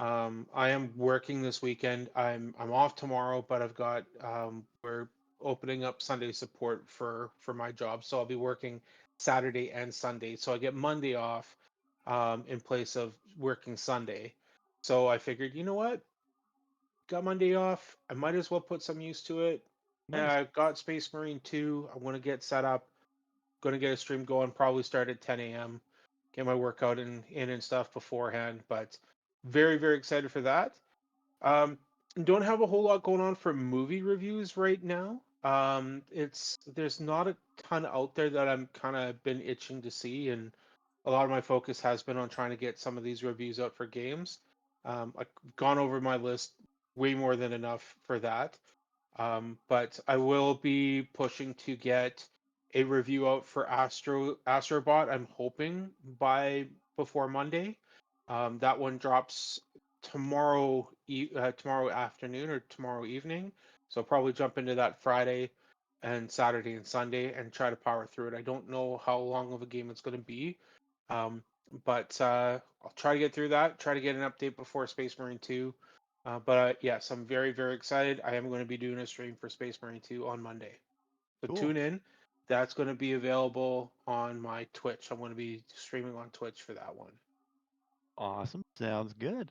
I am working this weekend. I'm off tomorrow, but I've got we're opening up Sunday support for my job, so I'll be working Saturday and Sunday. So I get Monday off in place of working Sunday. So I figured, you know what? Got Monday off. I might as well put some use to it. And nice. I've got Space Marine 2. I'm going to get set up. Going to get a stream going. Probably start at 10 a.m. Get my workout in and stuff beforehand. But very, very excited for that. Um, don't have a whole lot going on for movie reviews right now. There's not a ton out there that I'm kind of been itching to see, and a lot of my focus has been on trying to get some of these reviews out for games. I've gone over my list way more than enough for that. But I will be pushing to get a review out for Astrobot. I'm hoping by before Monday. That one drops tomorrow afternoon or tomorrow evening. So I'll probably jump into that Friday and Saturday and Sunday and try to power through it. I don't know how long of a game it's going to be, um, but I'll try to get through that. Try to get an update before Space Marine 2. But yes, I'm very, very excited. I am going to be doing a stream for Space Marine 2 on Monday. So Cool. tune in. That's going to be available on my Twitch. I'm going to be streaming on Twitch for that one. Awesome. Sounds good.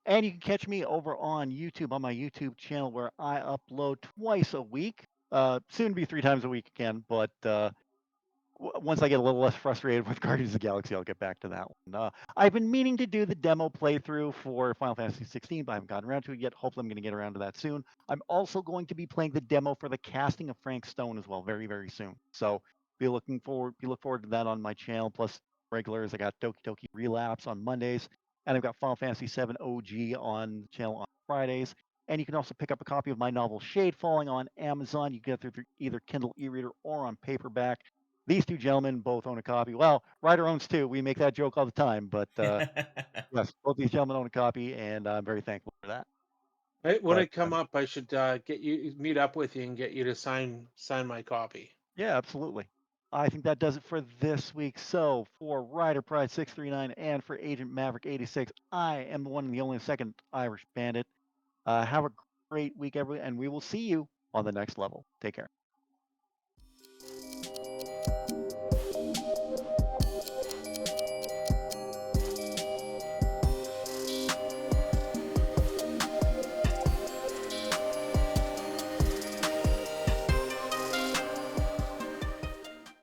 And you can catch me over on YouTube on my YouTube channel where I upload twice a week. Soon to be 3 times a week again, but once I get a little less frustrated with Guardians of the Galaxy, I'll get back to that one. I've been meaning to do the demo playthrough for Final Fantasy 16, but I haven't gotten around to it yet. Hopefully, I'm going to get around to that soon. I'm also going to be playing the demo for the casting of Frank Stone as well, very, very soon. So look forward to that on my channel. Plus regulars, I got Doki Doki Relapse on Mondays, and I've got Final Fantasy 7 OG on the channel on Fridays. And you can also pick up a copy of my novel Shade Falling on Amazon. You can get it through either Kindle e-reader or on paperback. These two gentlemen both own a copy. Well, Ryder owns two. We make that joke all the time, but yes, both these gentlemen own a copy, and I'm very thankful for that. When I But come up, I should get you meet up with you and get you to sign my copy. yeah, absolutely. I think that does it for this week. So for Ryder Pride 639 and for Agent Maverick 86, I am the one and the only second Irish Bandit. Have a great week, everyone, and we will see you on the next level. Take care.